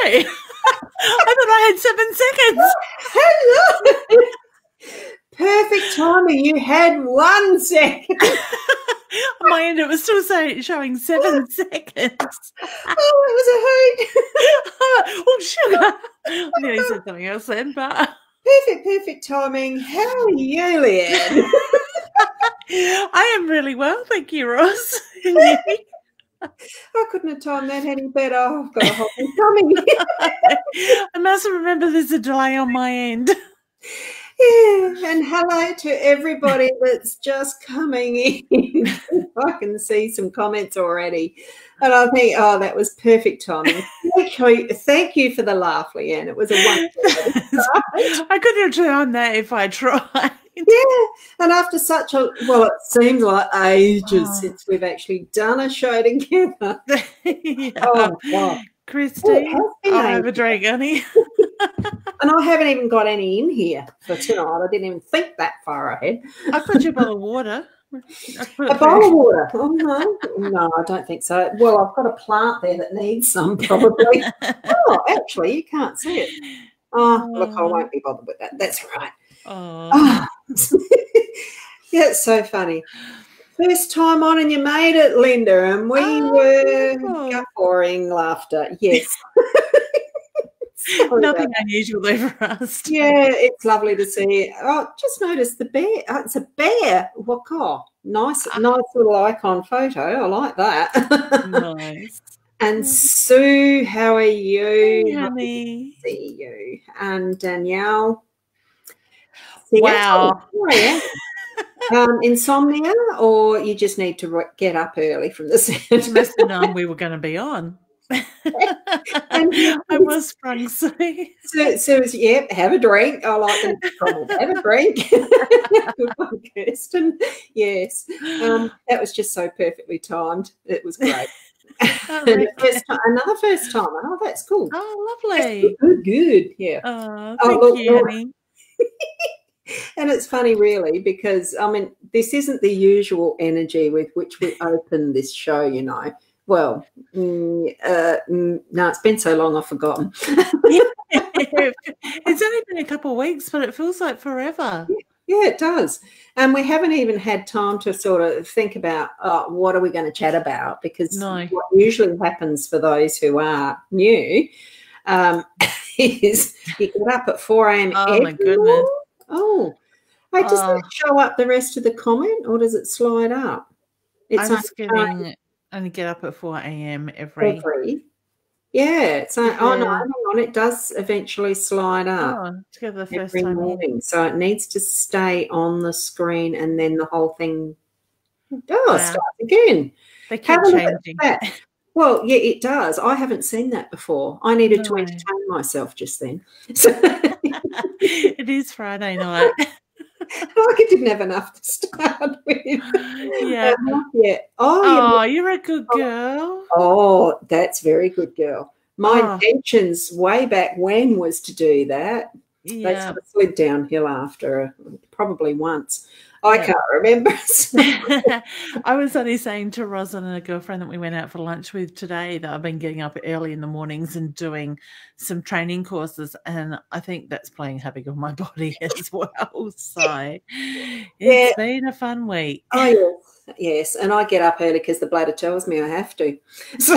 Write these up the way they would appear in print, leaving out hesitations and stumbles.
I? I thought I had 7 seconds. Hello. Perfect timing. You had 1 second. On my end, it was still showing 7 seconds. Oh, it was a hoot. Oh, sugar. I nearly said something else then, but... Perfect timing. How are you, Leanne? I am really well, thank you, Ross. I couldn't have timed that any better. I've got a whole thing coming. I must remember there's a delay on my end. Yeah, and hello to everybody that's just coming in. I can see some comments already. And I think, oh, that was perfect timing. Thank you for the laugh, Leanne. It was a wonderful I couldn't have done that if I tried. Yeah, and after such a, well, it seems like ages since we've actually done a show together. Yeah. Oh, wow. Christine, I'll have a drink, honey. And I haven't even got any in here for tonight. I didn't even think that far ahead. I put you a bottle of water. A bowl of water? Oh, no. No, I don't think so. Well, I've got a plant there that needs some, probably. Oh, actually, you can't see it. Oh, look, I won't be bothered with that. That's right. Oh. Yeah, it's so funny. First time on and you made it, Linda, and we were guffawing laughter. Yes. Nothing unusual there for us. Yeah, it's lovely to see. Oh, just noticed the bear. Oh, it's a bear. What? Nice little icon photo. I like that. Nice. And Sue, how are you? Hey, honey. Happy to see you. And Danielle. Wow. Insomnia, or you just need to get up early from the sound? You must have known we were going to be on. I was sprung, so yeah, have a drink. I like them to have a drink. Good one, Kirsten. Yes, that was just so perfectly timed. It was great. Another first time. Oh, that's cool. Oh, lovely. Good. Yeah. Thank you, honey. And it's funny, really, because, I mean, this isn't the usual energy with which we open this show, you know. Well, no, it's been so long I've forgotten. It's only been a couple of weeks, but it feels like forever. Yeah, it does. And we haven't even had time to sort of think about what are we going to chat about, because what usually happens for those who are new is you get up at 4 a.m. Oh, my goodness. Oh, hey, does that show up the rest of the comment, or does it slide up? It's only get up at 4 a.m. every. Yeah. So, oh no, hang on, it does eventually slide up. Oh, together the first every time morning. So it needs to stay on the screen, and then the whole thing starts again. They keep changing. Well, yeah, it does. I haven't seen that before. I needed to entertain myself just then. It is Friday night. Like I didn't have enough to start with. Yeah. Oh, you're a good girl. Oh, that's very good girl. My intentions way back when was to do that. Yeah. They sort of slid downhill after probably once. I can't remember. I was only saying to Rosin and a girlfriend that we went out for lunch with today that I've been getting up early in the mornings and doing some training courses, and I think that's playing havoc on my body as well. So it's been a fun week. Oh, yes. And I get up early because the bladder tells me I have to. So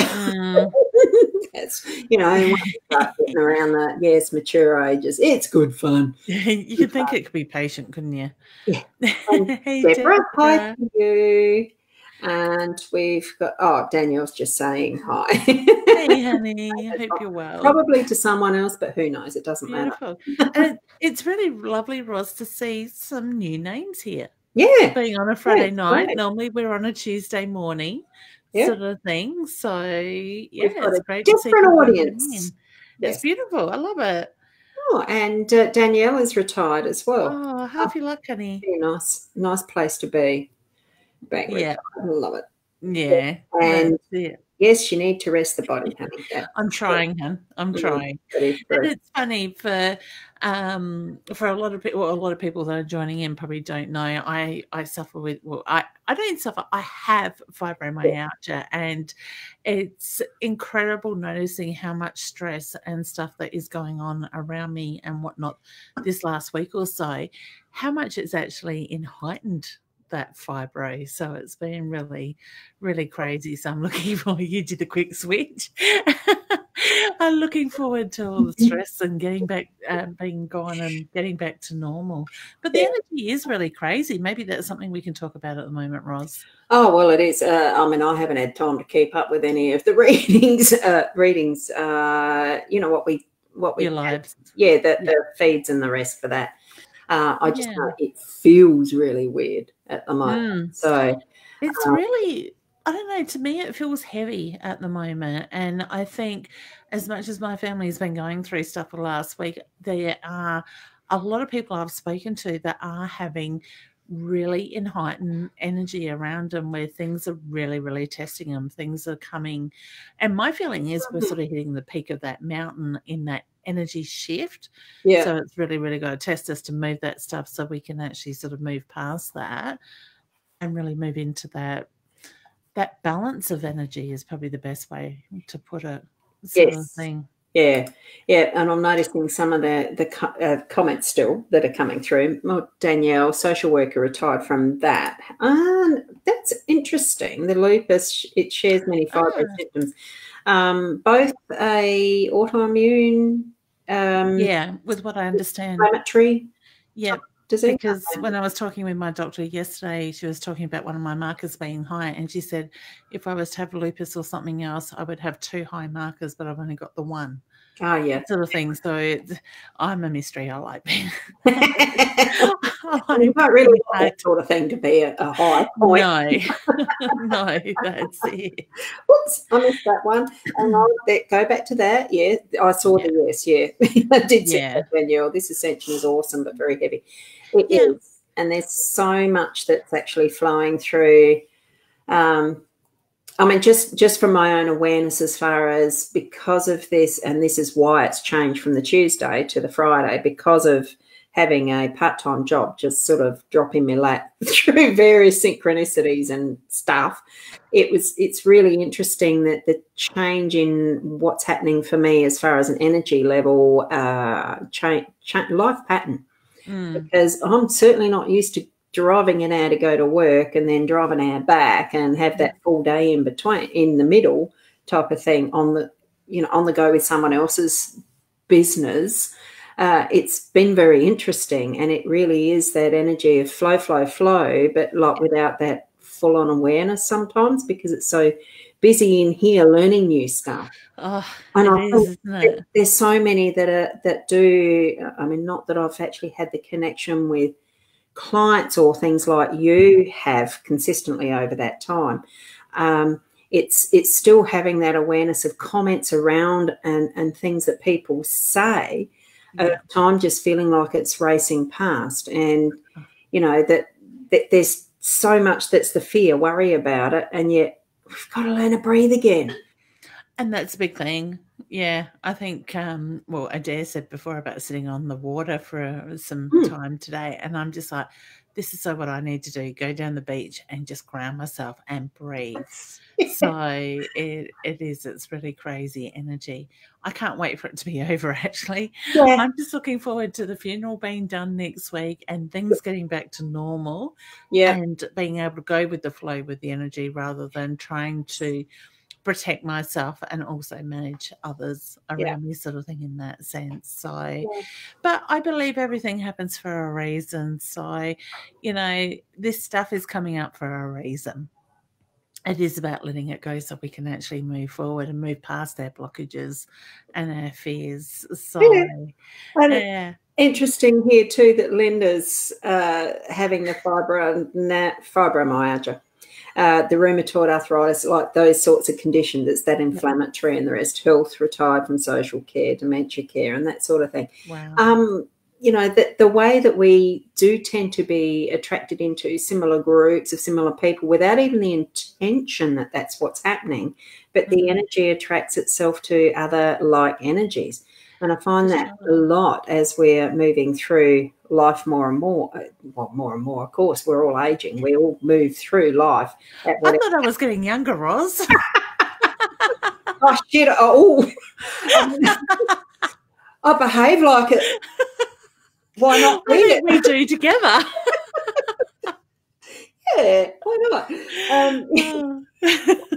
that's, you know, when you start getting around the mature ages, it's good fun. You could think it could be patient, couldn't you? Yeah. Hey, Deborah, hi to you. And we've got, Danielle's just saying hi. Hey, honey. I hope you're well. Probably to someone else, but who knows? It doesn't matter. And it's really lovely, Ross, to see some new names here. Yeah. Being on a Friday night. Great. Normally we're on a Tuesday morning sort of thing. So, yeah, it's great to see different audience. It's beautiful. I love it. Oh, and Danielle is retired as well. Oh, happy luck, honey. Very nice place to be. I love it. Yeah. And Yes, you need to rest the body, honey. I'm trying, hun. I'm trying. That is And true. it's funny for a lot of people. Well, a lot of people that are joining in probably don't know. I suffer with. Well, I don't suffer. I have fibromyalgia, and it's incredible noticing how much stress and stuff that is going on around me and whatnot this last week or so. How much it's actually heightened that fibro. So it's been really, really crazy. So I'm looking for you did a quick switch. I'm looking forward to all the stress and getting back, being gone and getting back to normal. But the energy is really crazy. Maybe that's something we can talk about at the moment, Roz. Oh, well, it is. I mean, I haven't had time to keep up with any of the readings. You know what we Your lives. Yeah, the feeds and the rest for that. I just Yeah. know it feels really weird at the moment. So it's really, I don't know, to me it feels heavy at the moment. And I think as much as my family's been going through stuff for the last week, there are a lot of people I've spoken to that are having really heightened energy around them where things are really, really testing them. Things are coming. And my feeling is we're sort of hitting the peak of that mountain in that energy shift. yeah. So it's really, really got to test us to move that stuff so we can actually sort of move past that and really move into that balance of energy is probably the best way to put it. Sort of thing. Yeah, and I'm noticing some of the comments still that are coming through. Well, Danielle, social worker, retired from that. That's interesting. The lupus, it shares many fibro symptoms. Both a autoimmune. Yeah, with what I understand. Inflammatory. Yeah. Disease? Because when I was talking with my doctor yesterday, she was talking about one of my markers being high, and she said if I was to have lupus or something else, I would have 2 high markers, but I've only got the one. Oh, yeah. Sort of thing. So I'm a mystery. I like being. You don't really want that sort of thing to be a high point. No, that's it. Whoops, I missed that one. And I'll go back to that. Yeah, I saw the yes. Yeah, I did see that, Danielle. This ascension is awesome, but very heavy. It is, and there's so much that's actually flowing through. I mean, just from my own awareness as far as because of this, and this is why it's changed from the Tuesday to the Friday, because of having a part-time job, just sort of dropping my lap through various synchronicities and stuff. It's really interesting that the change in what's happening for me as far as an energy level, life pattern, because I'm certainly not used to driving an hour to go to work and then driving an hour back and have that full day in the middle type of thing on the go with someone else's business. It's been very interesting, and it really is that energy of flow, but like without that full on awareness sometimes, because it's so busy in here learning new stuff. Oh, and isn't it? There's so many that do. I mean, not that I've actually had the connection with clients or things like you have consistently over that time. It's still having that awareness of comments around and things that people say over time, just feeling like it's racing past, and that there's so much that's the fear, worry about it, and yet we've got to learn to breathe again. And that's a big thing. Yeah, I think, well, Adair said before about sitting on the water for some time today, and I'm just like, this is so what I need to do, go down the beach and just ground myself and breathe. So it's really crazy energy. I can't wait for it to be over, actually. Yeah. I'm just looking forward to the funeral being done next week and things getting back to normal and being able to go with the flow with the energy rather than trying to protect myself and also manage others around me, sort of thing, in that sense. So but I believe everything happens for a reason. So this stuff is coming up for a reason. It is about letting it go so we can actually move forward and move past our blockages and our fears. So interesting here too that Linda's having the fibromyalgia. The rheumatoid arthritis, like those sorts of conditions, it's that inflammatory and the rest, health, retired from social care, dementia care, and that sort of thing. Wow. you know, that the way that we do tend to be attracted into similar groups of similar people without even the intention that that's what's happening, but the energy attracts itself to other like energies. And I find that a lot as we're moving through life more and more. Well, more and more, of course, we're all aging. We all move through life. I thought I was getting younger, Roz. Oh, shit. Oh, I behave like it. Why not? I think we do together. Yeah, why not?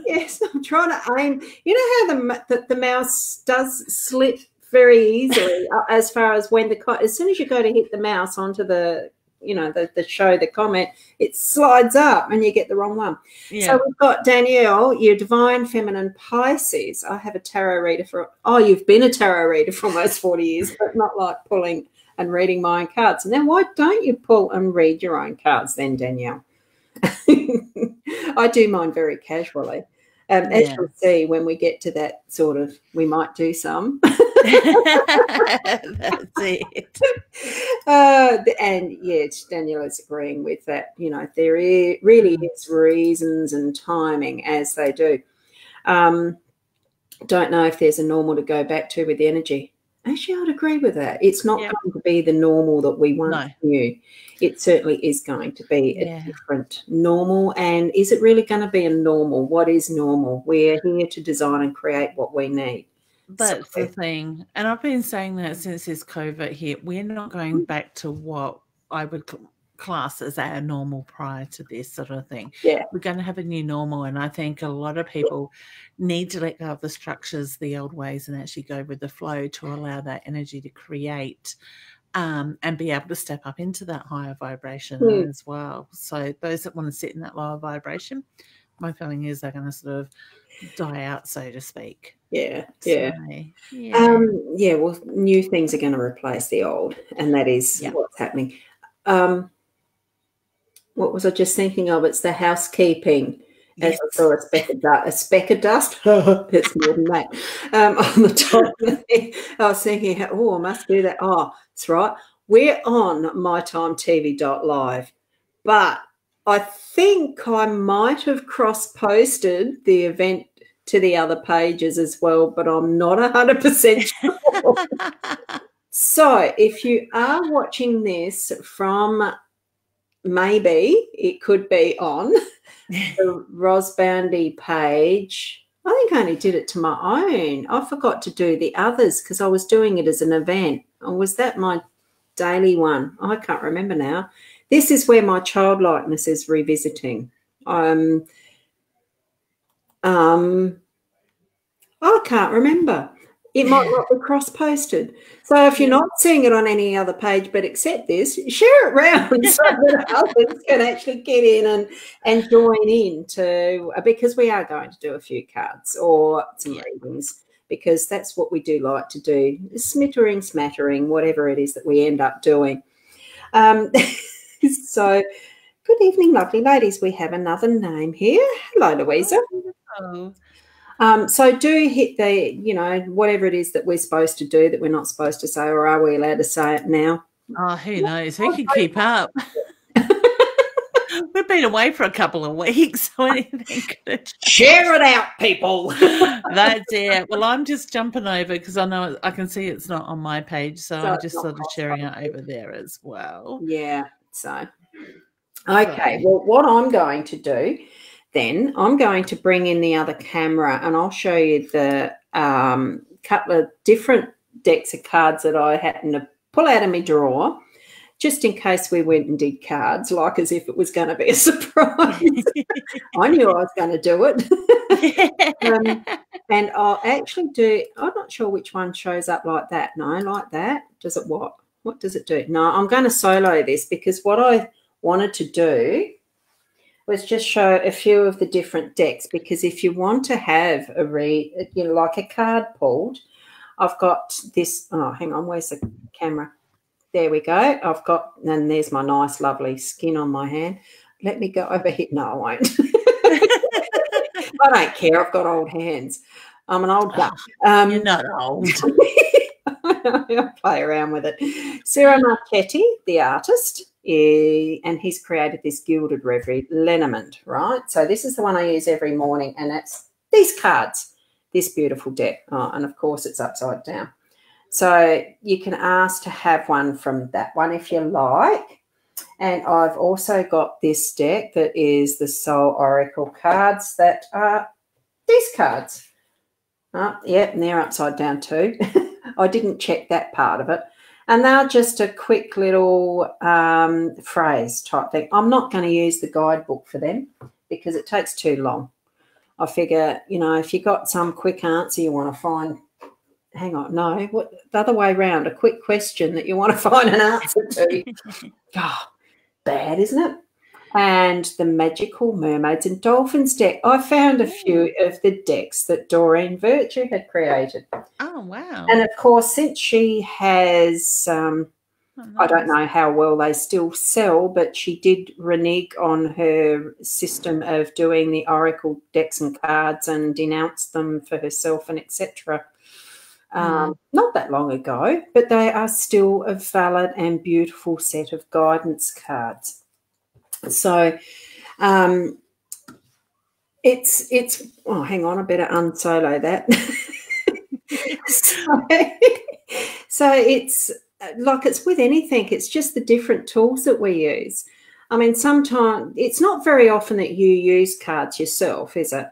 Yes, I'm trying to aim. You know how the mouse does slip very easily as far as when as soon as you go to hit the mouse onto the, you know, the show, the comment, it slides up and you get the wrong one. Yeah. So we've got Danielle, your divine feminine Pisces. I have a tarot reader for, you've been a tarot reader for almost 40 years, but not like pulling and reading my own cards. Now, why don't you pull and read your own cards then, Danielle? I do mine very casually. As you'll see, when we get to that sort of, we might do some. That's it. And yes, Danielle is agreeing with that. You know, there really is reasons and timing as they do. Don't know if there's a normal to go back to with the energy. Actually, I'd agree with that. It's not going to be the normal that we once knew. It certainly is going to be a different normal. And is it really going to be a normal? What is normal? We're here to design and create what we need. That's the thing. And I've been saying that since this COVID hit. We're not going back to what I would class as our normal prior to this sort of thing. Yeah. We're going to have a new normal, and I think a lot of people need to let go of the structures, the old ways, and actually go with the flow to allow that energy to create and be able to step up into that higher vibration as well. So those that want to sit in that lower vibration, my feeling is they're going to sort of die out, so to speak. Yeah, yeah. Well, new things are going to replace the old, and that is what's happening. What was I just thinking of? It's the housekeeping. As I saw a speck of dust. It's more than that. On the top of the thing. I was thinking, I must do that. That's right. We're on mytimetv.live, but I think I might have cross-posted the event to the other pages as well, but I'm not 100% sure. So if you are watching this from, maybe it could be on the Ros Boundy page. I think I only did it to my own. I forgot to do the others because I was doing it as an event. Or was that my daily one? I can't remember now. This is where my childlikeness is revisiting. I can't remember. It might not be cross-posted. So if you're not seeing it on any other page but accept this, share it around so that others can actually get in and join in to, because we are going to do a few cards or some readings, because that's what we do like to do, smattering, whatever it is that we end up doing. So good evening, lovely ladies. We have another name here. Hello, Louisa. Hello. So do hit the, whatever it is that we're supposed to do that we're not supposed to say, or are we allowed to say it now? Oh, who knows? Who can keep up? We've been away for a couple of weeks, so anything could. Share it out, people. That's it. Well, I'm just jumping over because I know I can see it's not on my page, so I'm just sort of sharing it over there as well. Yeah. So, okay. Well, what I'm going to do. Then I'm going to bring in the other camera and I'll show you the couple of different decks of cards that I happened to pull out of my drawer, just in case we went and did cards, like as if it was going to be a surprise. I knew I was going to do it. And I'll actually do, I'm not sure which one shows up like that. No, like that. Does it what? What does it do? No, I'm going to solo this because what I wanted to do was just show a few of the different decks, because if you want to have a like a card pulled, I've got this. Oh, hang on, where's the camera? There we go. I've got, and there's my nice, lovely skin on my hand. Let me go over here. No, I won't. I don't care. I've got old hands. I'm an old duck. You're not old. I play around with it. Sarah Marchetti, the artist, and he's created this Gilded Reverie Lenormand, right? So this is the one I use every morning, and it's these cards, this beautiful deck. Oh, and, of course, it's upside down. So you can ask to have one from that one if you like. And I've also got this deck that is the Soul Oracle cards that are these cards. Yep, and they're upside down too. I didn't check that part of it. And they're just a quick little phrase type thing. I'm not going to use the guidebook for them because it takes too long. I figure, you know, if you got some quick answer you want to find, hang on, no, what the other way around, a quick question that you want to find an answer to. Oh, bad, isn't it? And the Magical Mermaids and Dolphins deck. I found a few of the decks that Doreen Virtue had created. Oh, wow. And, of course, since she has, I don't know how well they still sell, but she did renege on her system of doing the Oracle decks and cards and denounced them for herself and etc. Not that long ago, but they are still a valid and beautiful set of guidance cards. So it's oh, hang on, I better unsolo that. so it's like it's with anything, it's just the different tools that we use. I mean, sometimes it's not very often that you use cards yourself, is it?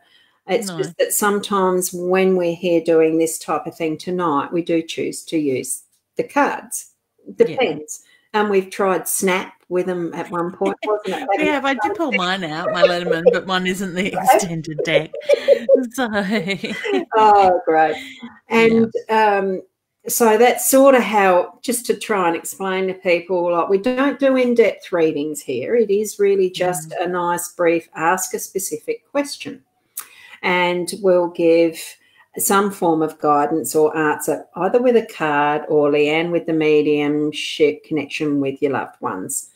It's just that sometimes when we're here doing this type of thing tonight, we do choose to use the cards. Depends. And we've tried Snap with them at one point, wasn't it? Yeah, I did pull mine out, my Lenormand, but mine isn't the extended deck. So. Oh, great. And so that's sort of how, just to try and explain to people, like we don't do in-depth readings here. It is really just a nice brief ask a specific question. And we'll give some form of guidance or answer either with a card or Leanne with the mediumship connection with your loved ones,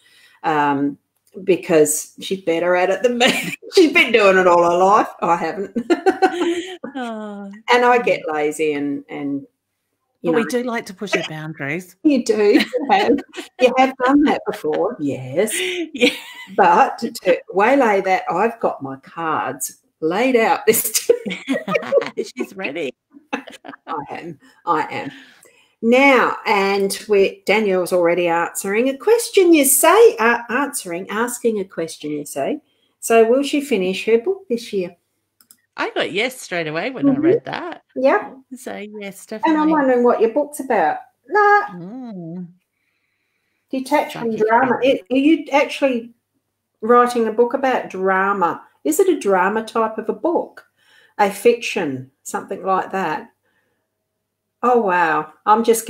because she's better at it than me. She's been doing it all her life. I haven't. And I get lazy and you know. We do like to push our boundaries. You do. You have done that before, yes. Yeah. But to waylay that, I've got my cards laid out this time. She's ready. I am. Now, and Danielle's already answering a question, you say. Asking a question, you say. So will she finish her book this year? I got yes straight away when I read that. Yeah. So yes, definitely. And I'm wondering what your book's about. Nah. Detached from drama. Are you actually writing a book about drama? Is it a drama type of a book? A fiction, something like that? Oh, wow. I'm just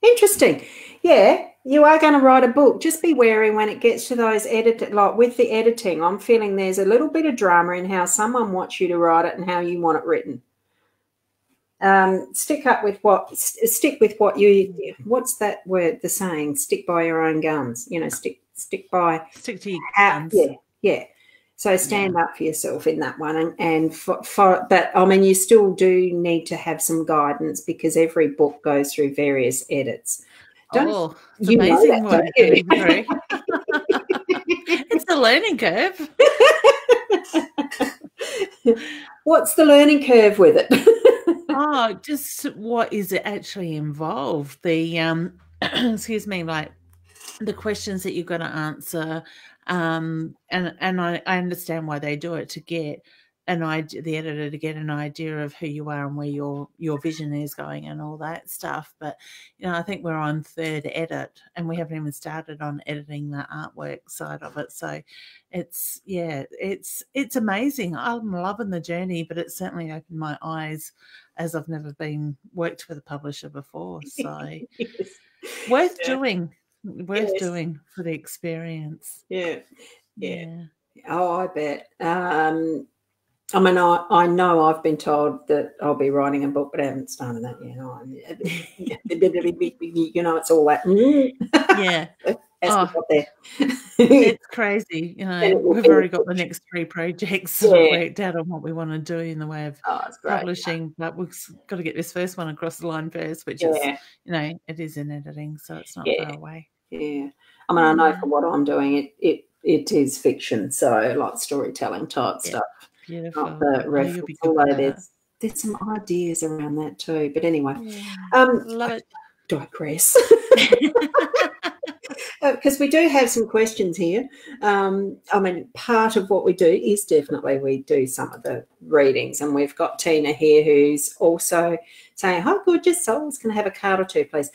interesting. Yeah, you are going to write a book. Just be wary when it gets to those like with the editing. I'm feeling there's a little bit of drama in how someone wants you to write it and how you want it written. Stick with what you, what's that word, the saying, stick by your own guns, you know, stick to your guns. Yeah. So stand up for yourself in that one, but I mean, you still do need to have some guidance because every book goes through various edits. It's amazing what you go through. It's a learning curve. What's the learning curve with it? Just what is it actually involved? The excuse me, like the questions that you're going to answer, and I understand why they do it, to get an idea, the editor to get an idea of who you are and where your vision is going and all that stuff. But you know, I think we're on third edit and we haven't even started on editing the artwork side of it. So it's amazing. I'm loving the journey, but it's certainly opened my eyes as I've never worked with a publisher before. So worth doing for the experience. Yeah. Oh, I bet. I mean, I know I've been told that I'll be writing a book, but I haven't started that yet. You know, it's all that. Yeah. as we Oh, got there. it's crazy. You Then know, it will we've be already got the fiction. next 3 projects sort of Yeah. worked out on what we want to do in the way of Oh, it's great. publishing, but we've got to get this first one across the line first, which is, Yeah. you know, it is in editing, so it's not Yeah. far away. Yeah. I mean, I know for what I'm doing, it is fiction, so like storytelling type Yeah, stuff, beautiful. not the Oh, you'll reference. be good Although with that. there's some ideas around that too. But anyway, Yeah, love it. digress. Because we do have some questions here. I mean, part of what we do is definitely we do some of the readings, and we've got Tina here who's also saying, "Hi, gorgeous souls, can I have a card or two, please?"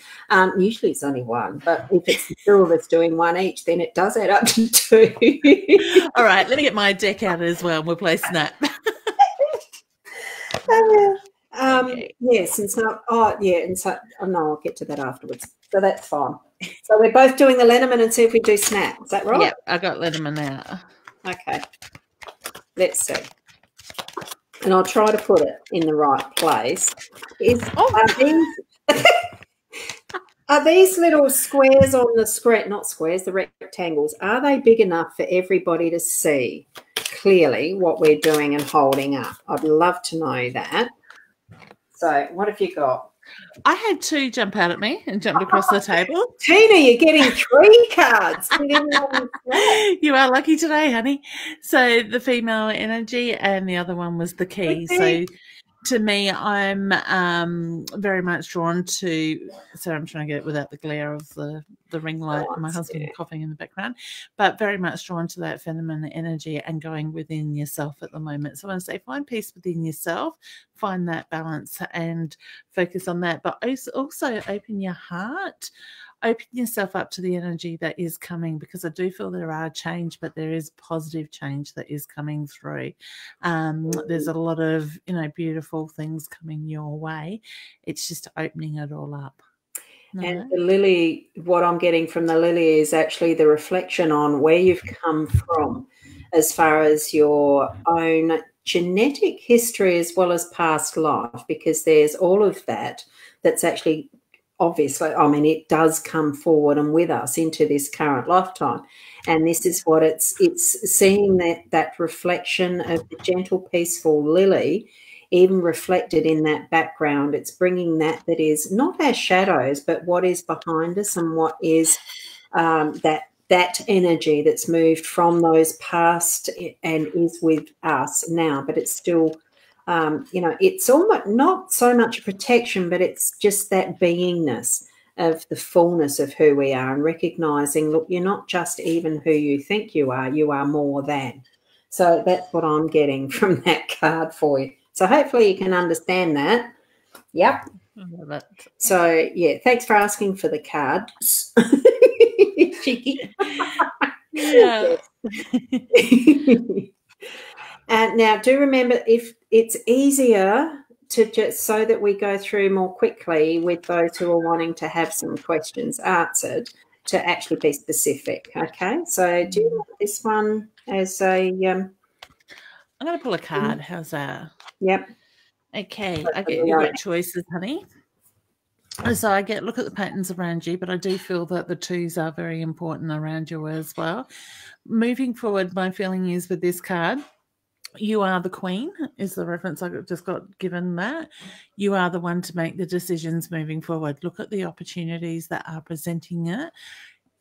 Usually it's only one, but if it's the two of us doing one each, then it does add up to 2. All right, let me get my deck out as well. We'll play Snap. Okay. Yes, and so no, I'll get to that afterwards. So that's fine. So we're both doing the Lenormand and see if we do Snap. Is that right? Yep, I got Letterman out. Okay. Let's see. And I'll try to put it in the right place. Are these little squares on the screen, not squares, the rectangles, are they big enough for everybody to see clearly what we're doing and holding up? I'd love to know that. So what have you got? I had 2 jump out at me and jumped across the table. Tina, you're getting 3 cards. You are lucky today, honey. So the female energy and the other one was the key. Okay. So to me, I'm very much drawn to, so I'm trying to get it without the glare of the ring light and my husband coughing in the background, but very much drawn to that feminine energy and going within yourself at the moment. So I want to say find peace within yourself, find that balance and focus on that, but also open your heart. Open yourself up to the energy that is coming, because I do feel there are change, but there is positive change that is coming through. There's a lot of, you know, beautiful things coming your way. It's just opening it all up. No. And the lily, what I'm getting from the lily is actually the reflection on where you've come from as far as your own genetic history as well as past life, because there's all of that that's actually obviously, I mean, it does come forward and with us into this current lifetime. And this is what it's seeing that reflection of the gentle, peaceful lily, even reflected in that background. It's bringing that is not our shadows, but what is behind us and what is that energy that's moved from those past and is with us now, but it's still you know, it's almost not so much protection, but it's just that beingness of the fullness of who we are and recognizing, look, you're not just even who you think you are more than. So that's what I'm getting from that card for you. So hopefully you can understand that. Yep. I love it. So, yeah, thanks for asking for the cards. Cheeky. Yeah. And now do remember, if it's easier to just so that we go through more quickly with those who are wanting to have some questions answered, to actually be specific. Okay, so do you want this one as a I'm going to pull a card. How's that? Yep. Okay, you've got choices, honey. So I get look at the patterns around you, but I do feel that the 2s are very important around you as well. Moving forward, my feeling is with this card, you are the queen is the reference I just got given that. You are the one to make the decisions moving forward. Look at the opportunities that are presenting it.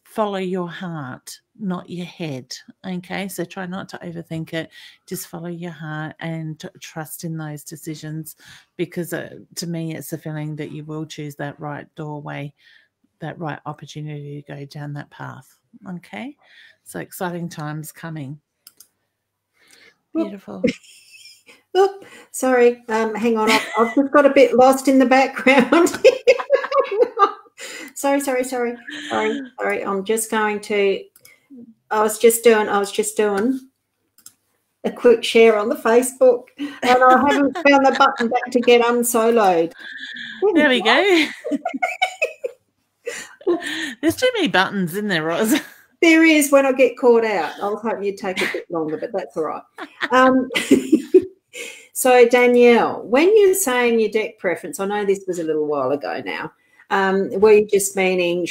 Follow your heart, not your head. Okay, so try not to overthink it. Just follow your heart and trust in those decisions, because to me, it's a feeling that you will choose that right doorway, that right opportunity to go down that path. Okay, so exciting times coming. Beautiful. Oh, sorry. Hang on. I've just got a bit lost in the background. Sorry. I'm just going to. I was just doing a quick share on the Facebook, and I haven't found the button back to get unsoloed. There we go. There's too many buttons in there, Roz. There is when I get caught out. I was hoping you'd take a bit longer, but that's all right. So, Danielle, when you're saying your deck preference, I know this was a little while ago now, were you just meaning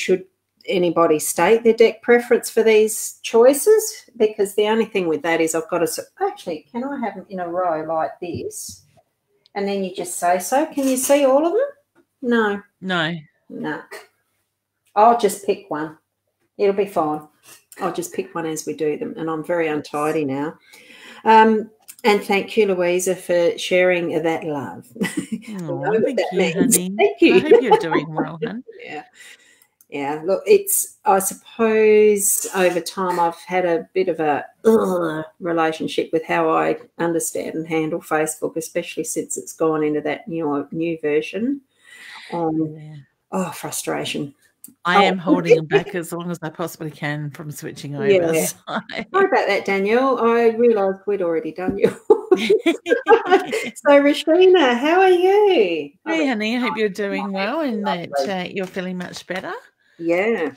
anybody state their deck preference for these choices? Because the only thing with that is I've got to actually, can I have them in a row like this? And then you just say so. Can you see all of them? No. No. I'll just pick one. It'll be fine. I'll just pick one as we do them. And I'm very untidy now. And thank you, Louisa, for sharing that love. Oh, thank you, honey. Thank you. I hope you're doing well, hon. Yeah. Look, I suppose over time I've had a bit of a relationship with how I understand and handle Facebook, especially since it's gone into that new version. Frustration. I am holding them back as long as I possibly can from switching over. Yeah. Sorry about that, Danielle. I realised we'd already done yours. So, Rashina, how are you? Hey, honey, I hope you're doing well and that you're feeling much better. Yeah.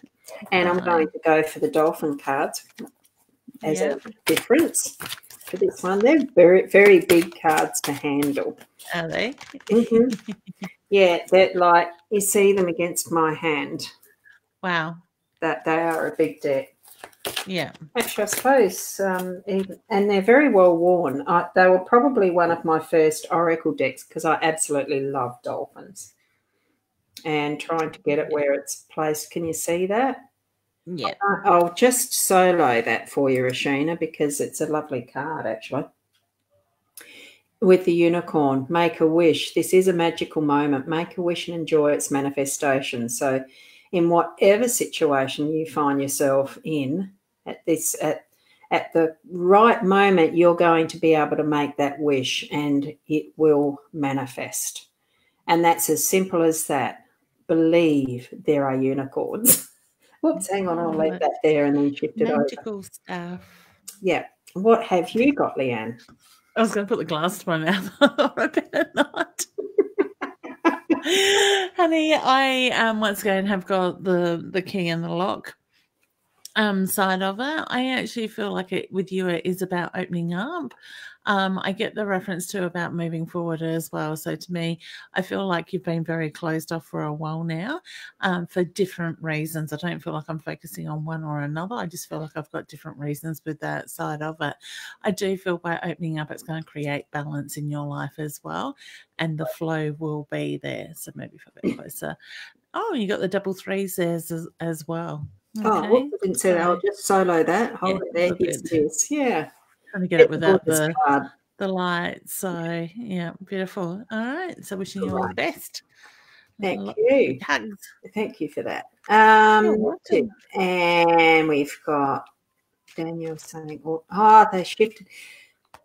And I'm going to go for the dolphin cards as a difference for this one. They're very, very big cards to handle. Are they? Mm-hmm. Yeah, they're like, you see them against my hand. Wow. That they are a big deck. Yeah. Actually, I suppose, and they're very well worn. They were probably one of my first Oracle decks because I absolutely love dolphins. And trying to get it where it's placed. Can you see that? Yeah. I'll just solo that for you, Rashina, because it's a lovely card, actually. With the unicorn, make a wish. This is a magical moment. Make a wish and enjoy its manifestation. So in whatever situation you find yourself in at the right moment, you're going to be able to make that wish and it will manifest. And that's as simple as that. Believe there are unicorns. Whoops, hang on, I'll leave that there and then shift it over. Magical stuff. Yeah. What have you got, Leanne? I was going to put the glass to my mouth. I better not. Honey, I once again have got the key and the lock side of it. I actually feel like it with you it is about opening up. I get the reference to about moving forward as well. So to me, I feel like you've been very closed off for a while now for different reasons. I don't feel like I'm focusing on one or another. I just feel like I've got different reasons with that side of it. I do feel by opening up, it's going to create balance in your life as well. And the flow will be there. So maybe if I get closer. Oh, you got the double threes there as well. Okay. Oh, I didn't say that. I'll just solo that. Hold it there. Yes. Yeah. Trying to get it without the light. So, yeah, beautiful. All right. So, wishing you all the best. Thank you. Hugs. Thank you for that. And we've got Daniel saying, they shifted.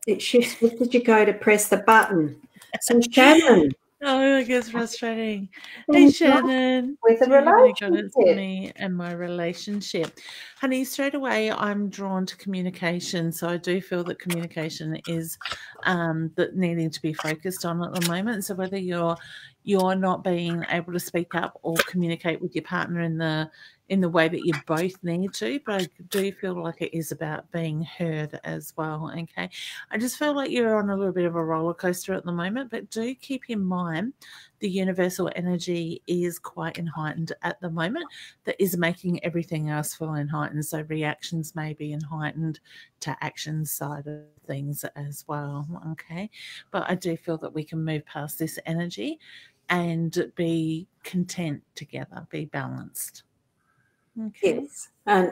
It shifts. What did you go to press the button? So, Shannon. Oh, it gets frustrating. Hey, Shannon. With the relationship. Me and my relationship. Honey, straight away, I'm drawn to communication. So I do feel that communication is that needing to be focused on at the moment. So whether you're not being able to speak up or communicate with your partner in the way that you both need to, but I do feel like it is about being heard as well, okay? I just feel like you're on a little bit of a roller coaster at the moment, but do keep in mind the universal energy is quite heightened at the moment. That is making everything else feel heightened, so reactions may be heightened to action side of things as well, okay? But I do feel that we can move past this energy and be content together, be balanced. Okay. Yes, and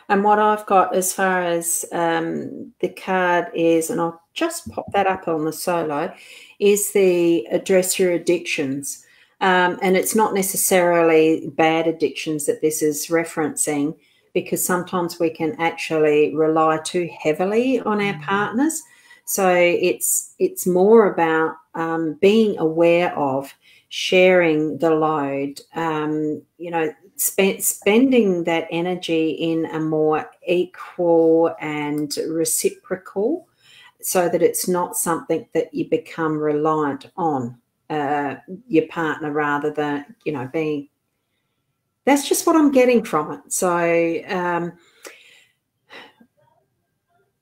and what I've got as far as the card is, and I'll just pop that up on the solo, is the address your addictions, and it's not necessarily bad addictions that this is referencing, because sometimes we can actually rely too heavily on our partners. So it's more about being aware of sharing the load, spending that energy in a more equal and reciprocal, so that it's not something that you become reliant on your partner, rather than, being. That's just what I'm getting from it. So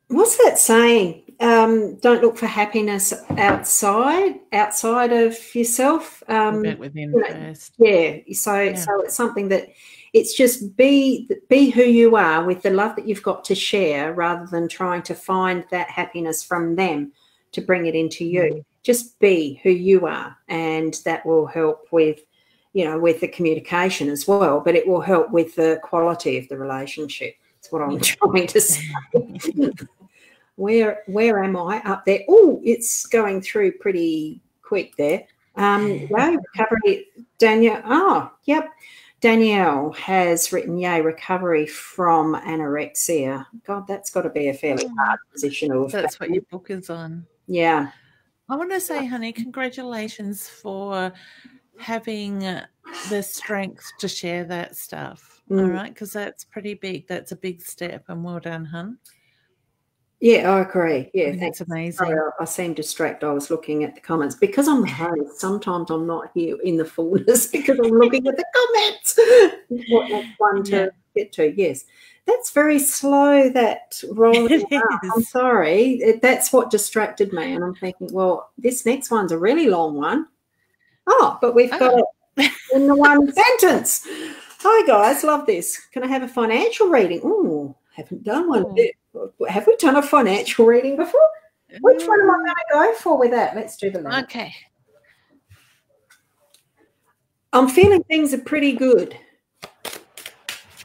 What's that saying? Don't look for happiness outside of yourself. Back within first. Yeah. So it's something that it's just be who you are with the love that you've got to share, rather than trying to find that happiness from them to bring it into you. Just be who you are, and that will help with, with the communication as well. But it will help with the quality of the relationship. That's what I'm trying to say. Where am I? Up there. Oh, it's going through pretty quick there. Yay, recovery. Danielle. Oh, yep. Danielle has written, yay, recovery from anorexia. God, that's got to be a fairly hard position of. That's what your book is on. Yeah. I want to say, honey, congratulations for having the strength to share that stuff. All right, because that's pretty big. That's a big step, and well done, hun. Yeah, I agree. Yeah, thanks. It's amazing. Sorry, I seemed distracted. I was looking at the comments. Because I'm the host, sometimes I'm not here in the fullness because I'm looking at the comments. What next one to get to? Yes. That's very slow, that rolling up. I'm sorry. That's what distracted me. And I'm thinking, well, this next one's a really long one. Oh, but we've got it in the one sentence. Hi, guys. Love this. Can I have a financial reading? Oh, haven't done one. Have we done a financial reading before? Which one am I going to go for with that? Let's do the last. Okay. I'm feeling things are pretty good.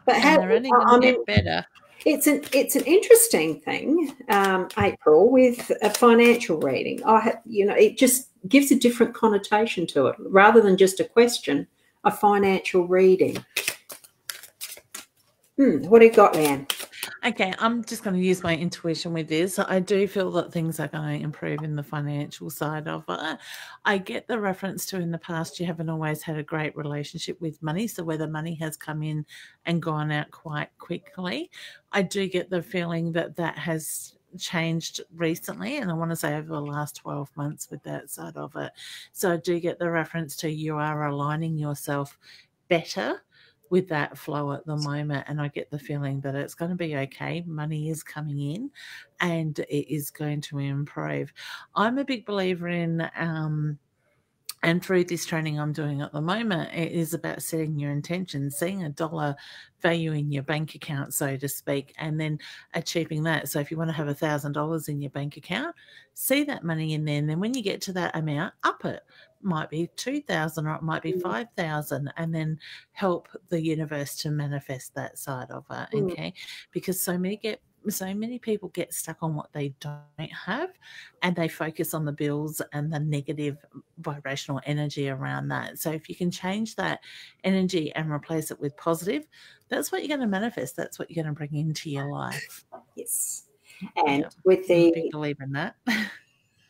But they're only going to get better. It's an interesting thing, April, with a financial reading. It just gives a different connotation to it, rather than just a question. A financial reading. What do you got, Leanne? Okay, I'm just going to use my intuition with this. I do feel that things are going to improve in the financial side of it. I get the reference to in the past you haven't always had a great relationship with money, so whether money has come in and gone out quite quickly. I do get the feeling that that has changed recently, and I want to say over the last 12 months with that side of it. So I do get the reference to you are aligning yourself better with that flow at the moment, and I get the feeling that it's going to be okay. Money is coming in and it is going to improve. I'm a big believer in and through this training I'm doing at the moment, it is about setting your intentions, seeing a dollar value in your bank account, so to speak, and then achieving that. So if you want to have $1,000 in your bank account, see that money in there, and then when you get to that amount, up it. Might be 2,000 or it might be 5,000, and then help the universe to manifest that side of it. Okay, because so many people get stuck on what they don't have, and they focus on the bills and the negative vibrational energy around that. So if you can change that energy and replace it with positive, that's what you're going to manifest. That's what you're going to bring into your life. Yes. And with the big believer in that.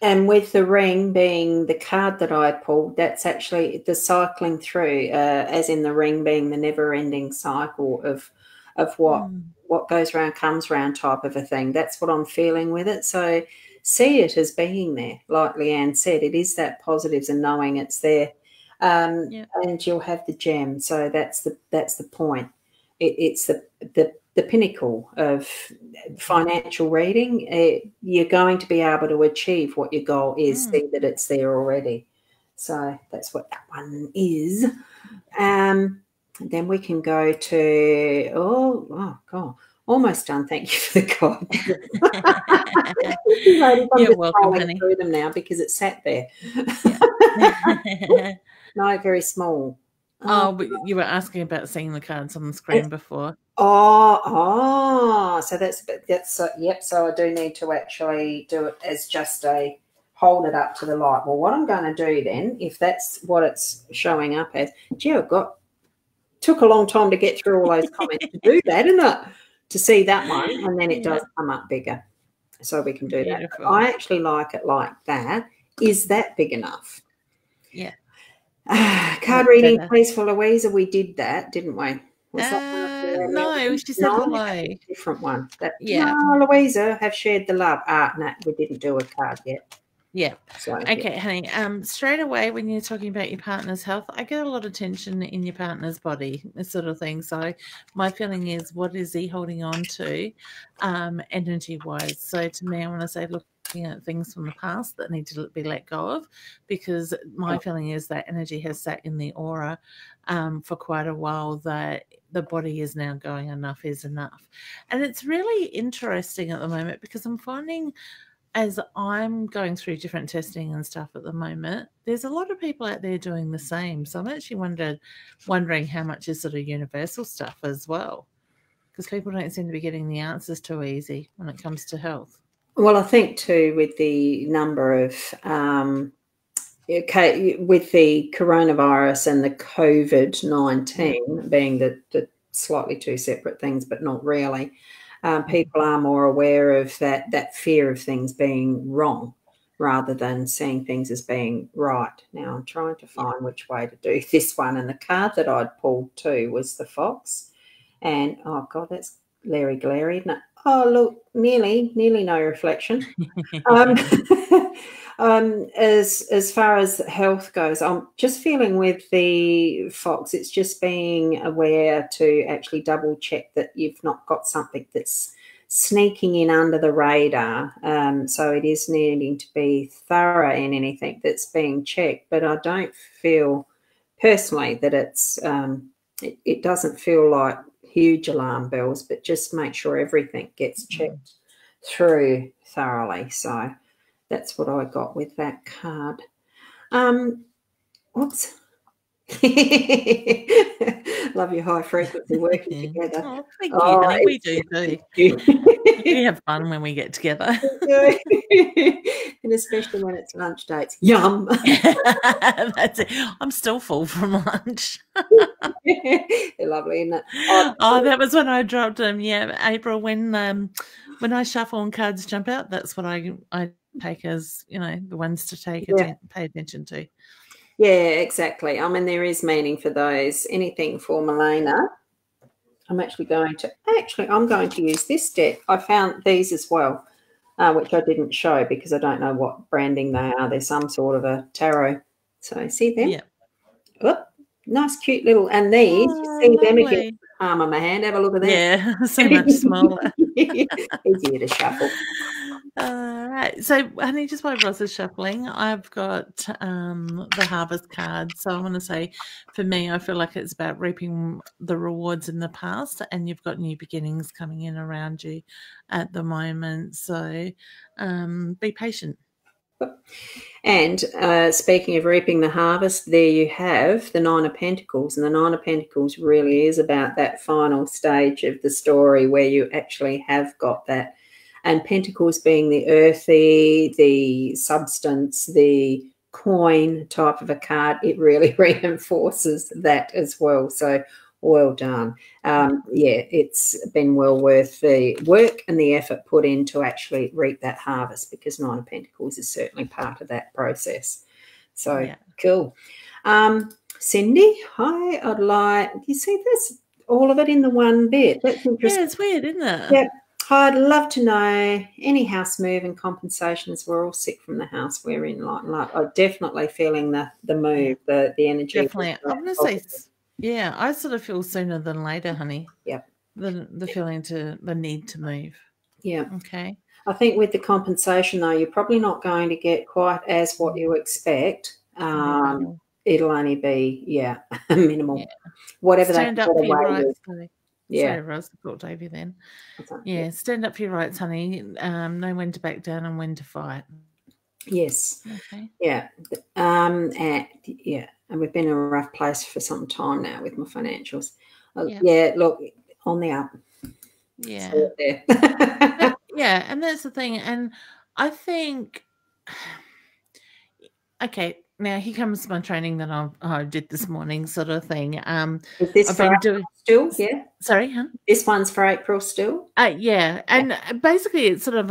And with the ring being the card that I pulled, that's actually the cycling through, as in the ring being the never-ending cycle of what goes around comes around type of a thing. That's what I'm feeling with it. So see it as being there. Like Leanne said, it is that positives and knowing it's there. And you'll have the gem. So that's the point. It's the pinnacle of financial reading. You're going to be able to achieve what your goal is, see that it's there already. So that's what that one is. Then we can go to, oh God, almost done. Thank you for the card. You're welcome, honey. Through them now because it sat there. No, very small. Oh, but you were asking about seeing the cards on the screen before. So that's yep. So I do need to actually do it as just a hold it up to the light. Well, what I'm going to do then, if that's what it's showing up as, took a long time to get through all those comments to do that, isn't it? To see that one, and then it does come up bigger, so we can do that. I actually like it like that. Is that big enough? Yeah. Card reading, please, for Louisa. We did that, didn't we? No, she said hello. Different one. No, Louisa have shared the love. No, we didn't do a card yet. Yeah. So, Okay, honey. Straight away when you're talking about your partner's health, I get a lot of tension in your partner's body, this sort of thing. So my feeling is, what is he holding on to, energy wise? So to me, I want to say, looking at things from the past that need to be let go of, because my feeling is that energy has sat in the aura for quite a while, that the body is now going, enough is enough. And it's really interesting at the moment, because I'm finding, as I'm going through different testing and stuff at the moment, there's a lot of people out there doing the same. So I'm actually wondering how much is sort of universal stuff as well, because people don't seem to be getting the answers too easy when it comes to health. well, I think too, with the number of with the coronavirus and the COVID-19 being the slightly two separate things, but not really. People are more aware of that fear of things being wrong rather than seeing things as being right. Now I'm trying to find which way to do this one, and the card that I'd pulled too was the fox, and oh god, that's Larry Glary. No, oh look, nearly no reflection. As far as health goes, I'm just feeling with the fox, it's just being aware to actually double check that you've not got something that's sneaking in under the radar. So it is needing to be thorough in anything that's being checked, but I don't feel personally that it's it doesn't feel like huge alarm bells, but just make sure everything gets checked through thoroughly. So that's what I got with that card. Whoops. Love your high frequency working together. Oh, thank you, honey. We do too. We have fun when we get together. And especially when it's lunch dates. Yum. That's it. I'm still full from lunch. They're lovely, isn't it? Oh, that was when I dropped them. Yeah, April, when I shuffle and cards jump out, that's what I take as, the ones to pay attention to. Yeah, exactly. I mean, there is meaning for those. Anything for Milena. I'm going to use this deck. I found these as well, which I didn't show because I don't know what branding they are. They're some sort of a tarot. So see them? Yeah. Oh, nice, cute little. And these, you see them against the palm of my hand. Have a look at that. Yeah, so much smaller. Easier to shuffle. All right. So, honey, just while Ross is shuffling, I've got the harvest card. So I want to say, for me, I feel like it's about reaping the rewards in the past, and you've got new beginnings coming in around you at the moment. So be patient. And speaking of reaping the harvest, there you have the Nine of Pentacles. And the Nine of Pentacles really is about that final stage of the story where you actually have got that. And Pentacles being the earthy, the substance, the coin type of a card, it really reinforces that as well. So well done. Yeah, it's been well worth the work and the effort put in to actually reap that harvest, because Nine of Pentacles is certainly part of that process. So cool. Cindy, hi, I'd like, you see this, all of it in the one bit. That's interesting. Yeah, it's weird, isn't it? Yeah. I'd love to know any house move and compensations. We're all sick from the house we're in. Like I'm definitely feeling the move, the energy. Definitely. I'm going to say, yeah, I sort of feel sooner than later, honey. Yep. The feeling the need to move. Yeah. Okay. I think with the compensation, though, you're probably not going to get quite as what you expect. It'll only be, minimal. Yeah. Whatever Stand they up for your rights. Yeah. Sorry, Rose, I called Davey then. Yeah, stand up for your rights, honey. Know when to back down and when to fight. Yes. Okay. Yeah. And we've been in a rough place for some time now with my financials. Yeah, look, on the up. Yeah. So there. Yeah, and that's the thing. And I think, okay, now here comes my training that I did this morning, sort of thing. Is this for April still? Yeah. Sorry, huh? This one's for April still? Yeah, and basically it's sort of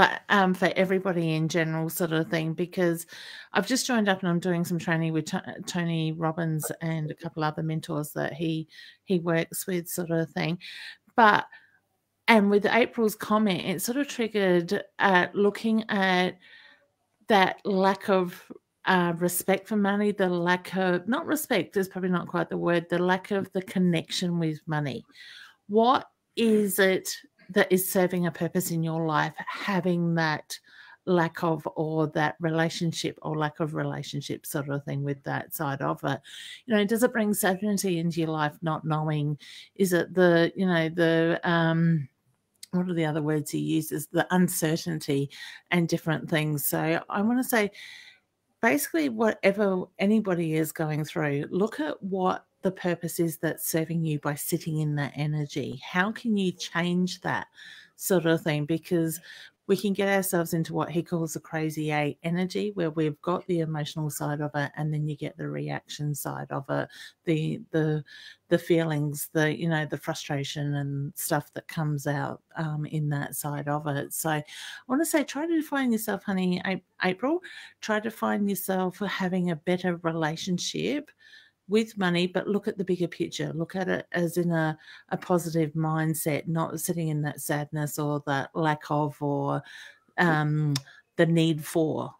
for everybody in general, sort of thing, because I've just joined up and I'm doing some training with Tony Robbins and a couple other mentors that he works with, sort of thing. And with April's comment, it sort of triggered looking at that lack of respect for money, the lack of, not respect is probably not quite the word, the lack of the connection with money. What is it that is serving a purpose in your life, having that lack of, or that relationship or lack of relationship sort of thing with that side of it? You know, does it bring certainty into your life, not knowing? Is it the, you know, the what are the other words he uses? The uncertainty and different things. So I want to say, basically, whatever anybody is going through, look at what the purpose is that's serving you by sitting in that energy. How can you change that sort of thing? Because we can get ourselves into what he calls the crazy eight energy, where we've got the emotional side of it, and then you get the reaction side of it, the feelings, the, you know, the frustration and stuff that comes out in that side of it. So I want to say, try to define yourself, honey, April. Try to find yourself having a better relationship with money, but look at the bigger picture. Look at it as in a positive mindset, not sitting in that sadness or that lack of, or the need for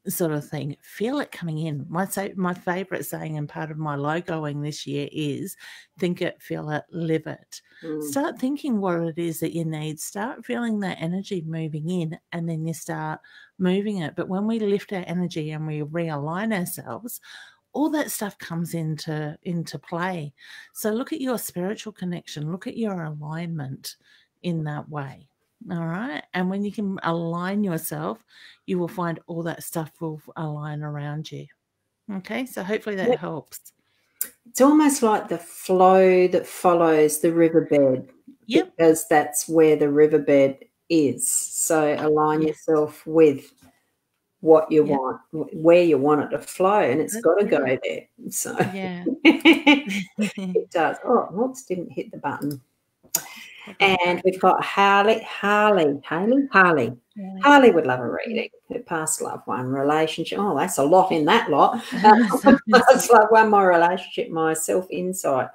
sort of thing. Feel it coming in. My favorite saying and part of my logoing this year is think it, feel it, live it. Start thinking what it is that you need. Start feeling that energy moving in, and then you start moving it. But when we lift our energy and we realign ourselves, all that stuff comes into play. So look at your spiritual connection. Look at your alignment in that way. All right. And when you can align yourself, you will find all that stuff will align around you. Okay. So hopefully that helps. It's almost like the flow that follows the riverbed. Yep. Because that's where the riverbed is. So align yourself with what you want, where you want it to flow, and it's got to go there. So yeah, it does. Oh, whoops, didn't hit the button. And we've got Harley. Harley would love a reading. Her past loved one, relationship. Oh, that's a lot in that lot. Past loved one, my relationship, my self-insight.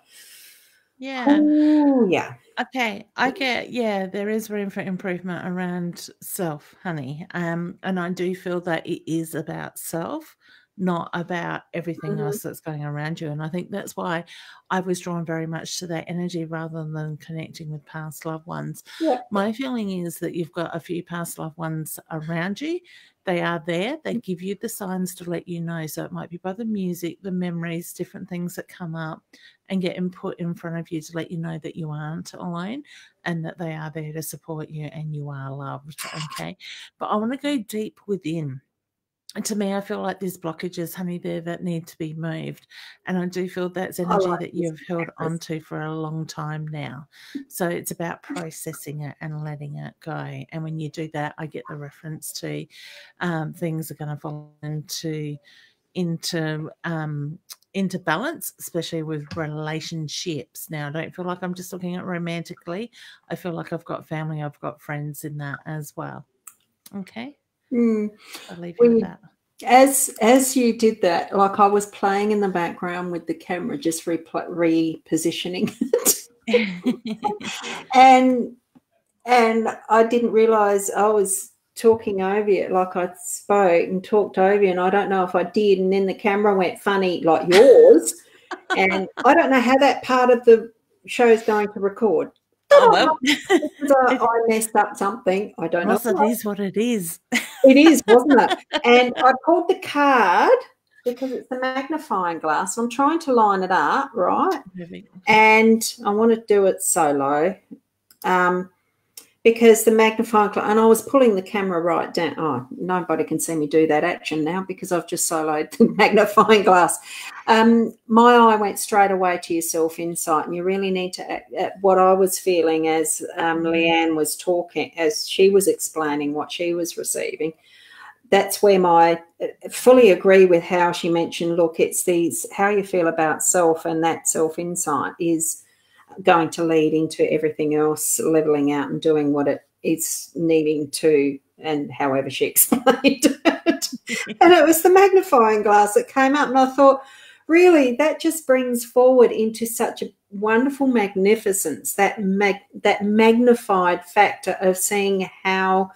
Yeah. Ooh, yeah. Okay, I get, there is room for improvement around self, honey. And I do feel that it is about self, not about everything else that's going around you. And I think that's why I was drawn very much to that energy rather than connecting with past loved ones. Yeah. My feeling is that you've got a few past loved ones around you. They are there. They give you the signs to let you know. So it might be by the music, the memories, different things that come up and get input in front of you to let you know that you aren't alone and that they are there to support you and you are loved. Okay. But I want to go deep within. And to me, I feel like there's blockages, honey, there that need to be moved. And I do feel that's energy that you've held onto for a long time now. So it's about processing it and letting it go. And when you do that, I get the reference to things are going to fall into balance, especially with relationships. Now, I don't feel like I'm just looking at romantically. I feel like I've got family, I've got friends in that as well. Okay. I'll leave you with that. As you did that, like I was playing in the background with the camera, just repositioning it. and I didn't realize I was talking over you, like I spoke and talked over you, and I don't know if I did, and then the camera went funny like yours. And I don't know how that part of the show is going to record. Oh, well. I messed up something. I don't know. It is what it is. It is, wasn't it? And I pulled the card because it's the magnifying glass. I'm trying to line it up, right? And I want to do it solo because the magnifying glass, and I was pulling the camera right down. Oh, nobody can see me do that action now because I've just soloed the magnifying glass. My eye went straight away to your self-insight, and you really need to, what I was feeling as Leanne was talking, as she was explaining what she was receiving. That's where I fully agree with how she mentioned, look, it's these, how you feel about self, and that self-insight is going to lead into everything else, leveling out and doing what it is needing to, and however she explained it. And it was the magnifying glass that came up, and I thought, really, that just brings forward into such a wonderful magnificence, that magnified factor of seeing how,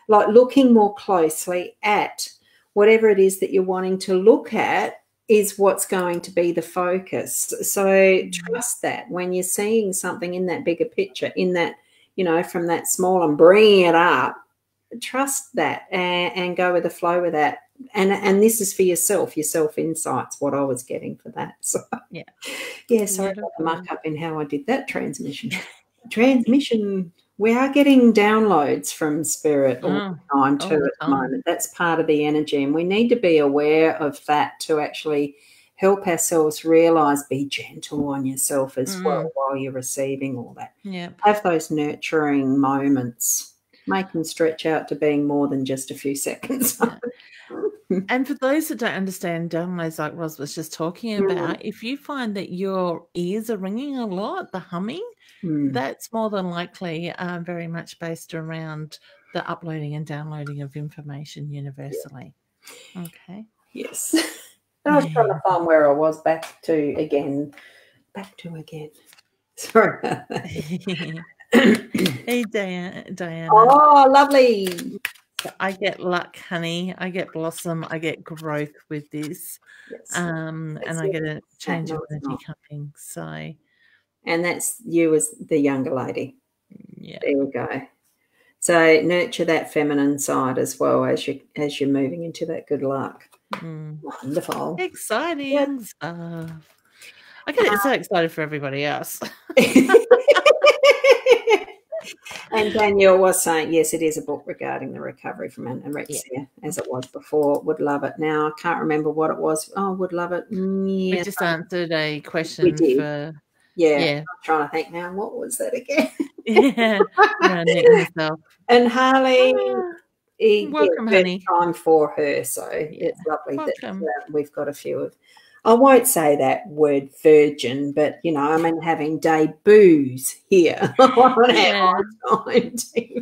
like looking more closely at whatever it is that you're wanting to look at is what's going to be the focus. So trust that when you're seeing something in that bigger picture, in that, you know, from that small and bringing it up, trust that and go with the flow with that. And this is for yourself, your self-insights, what I was getting for that. So, yeah, sorry about the muck up in how I did that transmission. We are getting downloads from spirit all the time too at the moment. That's part of the energy, and we need to be aware of that to actually help ourselves realize, be gentle on yourself as well while you're receiving all that. Have those nurturing moments. Make them stretch out to being more than just a few seconds. And for those that don't understand downloads, like Ros was just talking about, if you find that your ears are ringing a lot, the humming, that's more than likely very much based around the uploading and downloading of information universally. Okay. Yes. I was trying to find where I was back to again. Sorry about that. Hey, Diana. Oh, lovely. I get luck, honey. I get blossom. I get growth with this. Yes. And I get a change of energy coming. So, and that's you as the younger lady. Yeah. There we go. So nurture that feminine side as well as you're moving into that good luck. Wonderful. Exciting stuff. I get so excited for everybody else. And Danielle was saying, yes, it is a book regarding the recovery from anorexia, as it was before. Would love it. Now, I can't remember what it was. Oh, would love it. We just answered a question for... Yeah. I'm trying to think now. What was that again? Yourself. And Harley... welcome, honey. Time for her, so it's lovely that we've got a few of... I won't say that word virgin, but, you know, I mean having debuts here.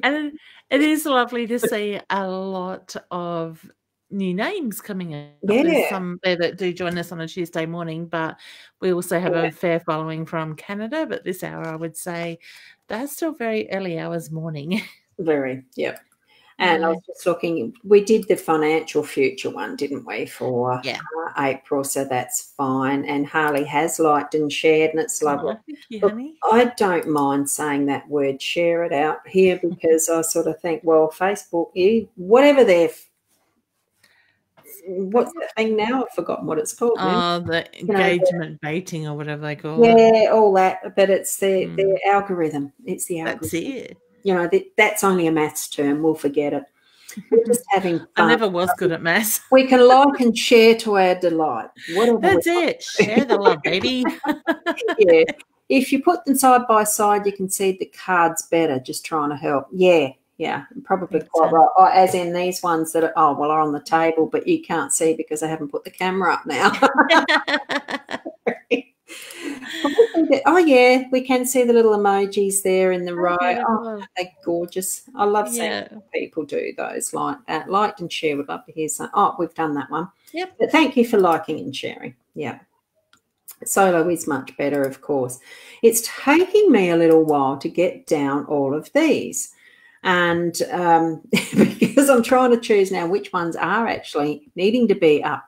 And it is lovely to see a lot of new names coming in. There's some there that do join us on a Tuesday morning, but we also have a fair following from Canada. But this hour, I would say, they're still very early hours morning. Very, And I was just looking, we did the financial future one, didn't we, for April, so that's fine. And Harley has liked and shared, and it's lovely. Thank you, honey. I don't mind saying that word, share it out here, because I sort of think, well, Facebook, whatever what's that thing now? I've forgotten what it's called. The engagement baiting or whatever they call it. Yeah, all that, but it's their algorithm. It's the algorithm. That's it. You know, that's only a maths term. We'll forget it. We're just having fun. I never was good at maths. We can like and share to our delight. That's it. Share the love, baby. Yeah. If you put them side by side, you can see the cards better, just trying to help. Yeah, probably quite right. Oh, as in these ones that are on the table, but you can't see because I haven't put the camera up now. Oh, yeah, we can see the little emojis there in the row. Oh, they're gorgeous. I love seeing people do those like that. Liked and share. Would love to hear some. Oh, we've done that one. Yep. But thank you for liking and sharing. Yeah. Solo is much better, of course. It's taking me a little while to get down all of these. And because I'm trying to choose now which ones are actually needing to be up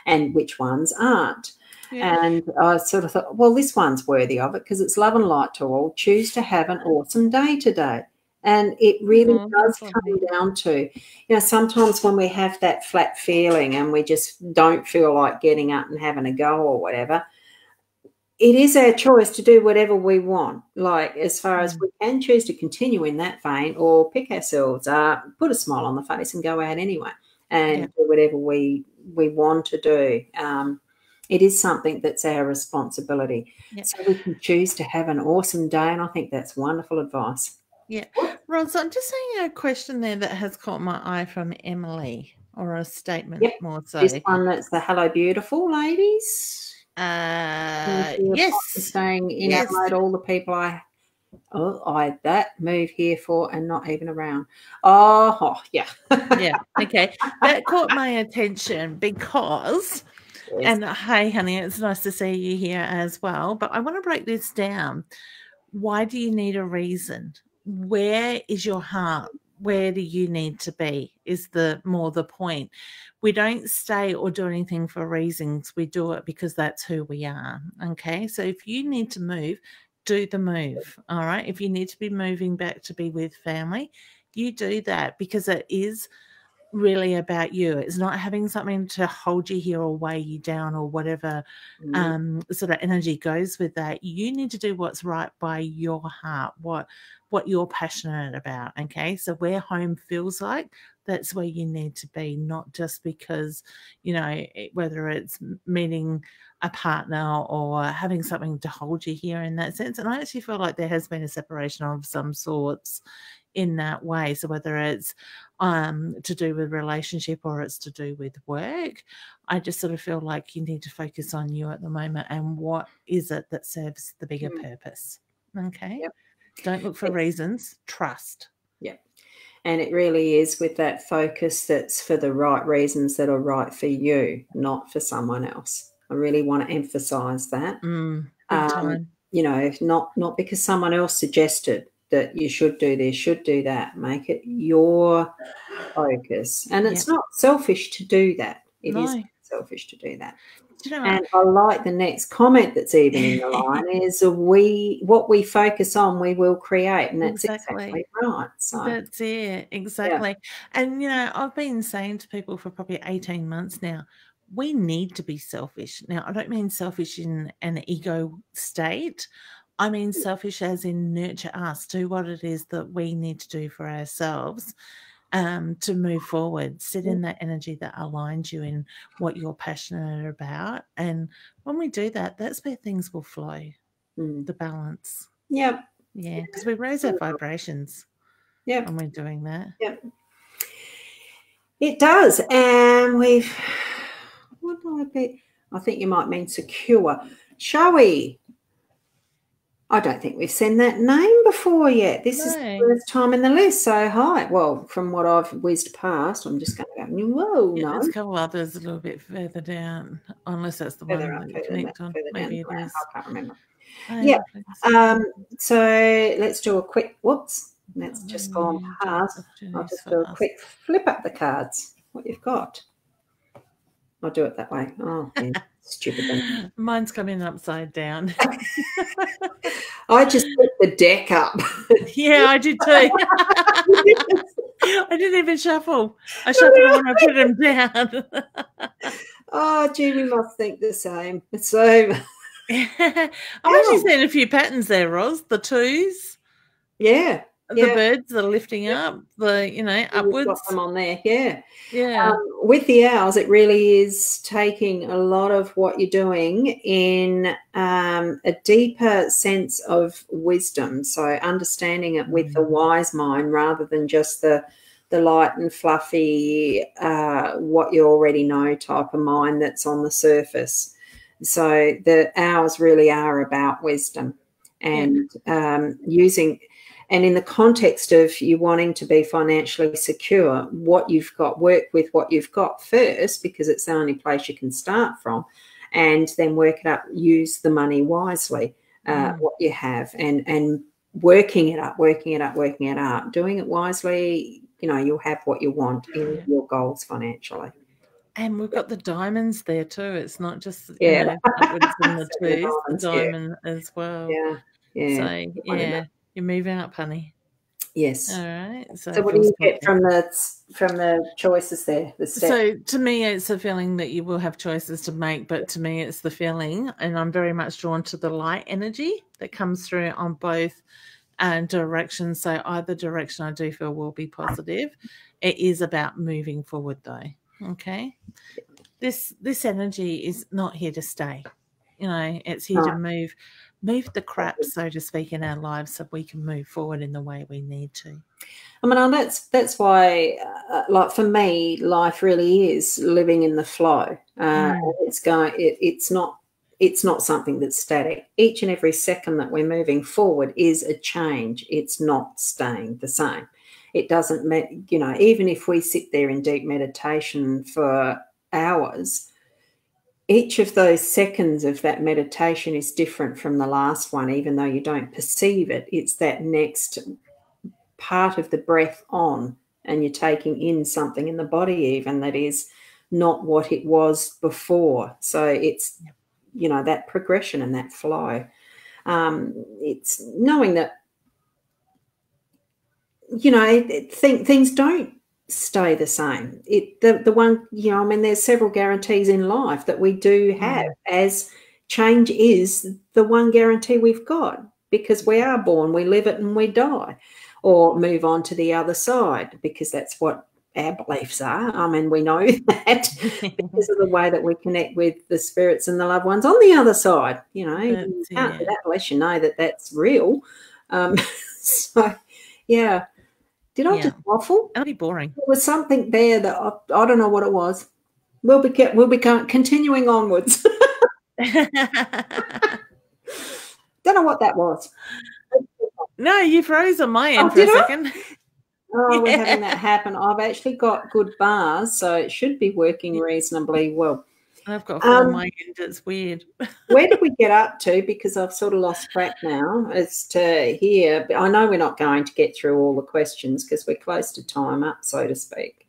and which ones aren't. Yeah. And I sort of thought, well, this one's worthy of it because it's love and light to all. Choose to have an awesome day today. And it really does come down to, you know, sometimes when we have that flat feeling and we just don't feel like getting up and having a go or whatever, it is our choice to do whatever we want. Like as far as we can choose to continue in that vein or pick ourselves up, put a smile on the face and go out anyway and do whatever we want to do. It is something that's our responsibility. Yep. So we can choose to have an awesome day, and I think that's wonderful advice. Yeah. Ron, so I'm just seeing a question there that has caught my eye from Emily, or a statement more so. This one that's the hello, beautiful ladies. Yes. Saying in Adelaide, all the people I that move here for and not even around. Yeah. Yeah, okay. That caught my attention because... Yes. And hey, honey, it's nice to see you here as well. But I want to break this down. Why do you need a reason? Where is your heart where do you need to be is the point. We don't stay or do anything for reasons. We do it because that's who we are. Okay. So if you need to move, do the move. All right. If you need to be moving back to be with family, you do that, because it is really about you. It's not having something to hold you here or weigh you down or whatever sort of energy goes with that. You need to do what's right by your heart, what you're passionate about. Okay. So where home feels like, that's where you need to be, not just because, whether it's meeting a partner or having something to hold you here in that sense. And I actually feel like there has been a separation of some sorts in that way. So whether it's to do with relationship or it's to do with work, I just sort of feel like you need to focus on you at the moment and what is it that serves the bigger purpose. Okay. Yep. Don't look for reasons, trust. Yeah. And it really is with that focus that's for the right reasons that are right for you, not for someone else. I really want to emphasize that. Big time. Not because someone else suggested that you should do this, should do that. Make it your focus. And it's not selfish to do that. It is selfish to do that. And I like the next comment that's even in the line is what we focus on, we will create. And that's exactly right. So that's it. Exactly. Yeah. And, I've been saying to people for probably 18 months now, we need to be selfish. Now, I don't mean selfish in an ego state. I mean selfish as in nurture us, do what it is that we need to do for ourselves to move forward. Sit in that energy that aligns you in what you're passionate about. And when we do that, that's where things will flow, the balance. Yep. Yeah, because we raise our vibrations when we're doing that. Yep. It does. And I think you might mean secure. Shall we? I don't think we've seen that name before yet. This is the first time in the list. So hi. Well, from what I've whizzed past, I'm just going to go, whoa, no. There's a couple others a little bit further down, unless that's the one that you clicked on. Maybe it is. I can't remember. Yeah. So let's do a quick, whoops, that's just gone past. I'll just do a quick flip up the cards, what you've got. I'll do it that way. Oh, yeah. Stupid. Mine's coming upside down. I just put the deck up. Yeah, I did too. I didn't even shuffle. I shuffled them and I put them down. Oh, gee, we must think the same. So I'm actually seeing a few patterns there, Ros. The twos. Yeah. The birds are lifting up, upwards. Got them on there, yeah. Yeah. With the owls, it really is taking a lot of what you're doing in a deeper sense of wisdom. So understanding it with the wise mind rather than just the light and fluffy, what you already know type of mind that's on the surface. So the owls really are about wisdom and using... And in the context of you wanting to be financially secure, what you've got, work with what you've got first, because it's the only place you can start from, and then work it up, use the money wisely, what you have, and working it up, doing it wisely, you'll have what you want in your goals financially. And we've got the diamonds there too. It's not just upwards in the twos, the diamond as well. Yeah. So you're moving up, honey. Yes. All right. So what do you get from the choices there? So to me, it's a feeling that you will have choices to make, but to me, it's the feeling, and I'm very much drawn to the light energy that comes through on both directions. So either direction, I do feel will be positive. It is about moving forward, though. Okay. This energy is not here to stay. It's here to move the crap, so to speak, in our lives so we can move forward in the way we need to. I mean, that's why, like for me, life really is living in the flow. It's not something that's static. Each and every second that we're moving forward is a change. It's not staying the same. It doesn't, even if we sit there in deep meditation for hours, each of those seconds of that meditation is different from the last one, even though you don't perceive it. It's that next part of the breath on, and you're taking in something in the body even that is not what it was before. So it's, you know, that progression and that flow. It's knowing that, you know, things don't stay the same. The one, you know, I mean, there's several guarantees in life that we do have, as change is the one guarantee we've got, because we are born, we live it, and we die, or move on to the other side, because that's what our beliefs are. I mean, we know that because of the way that we connect with the spirits and the loved ones on the other side. You know, you can't do that unless you know that that's real. So, yeah. Did I just waffle? That'd be boring. There was something there that I don't know what it was. We'll be continuing onwards. Don't know what that was. No, you froze on my end for a second. Oh, we're having that happen. I've actually got good bars, so it should be working reasonably well. I've got on my end. It's weird. Where did we get up to? Because I've sort of lost track now as to here. I know we're not going to get through all the questions because we're close to time up, so to speak,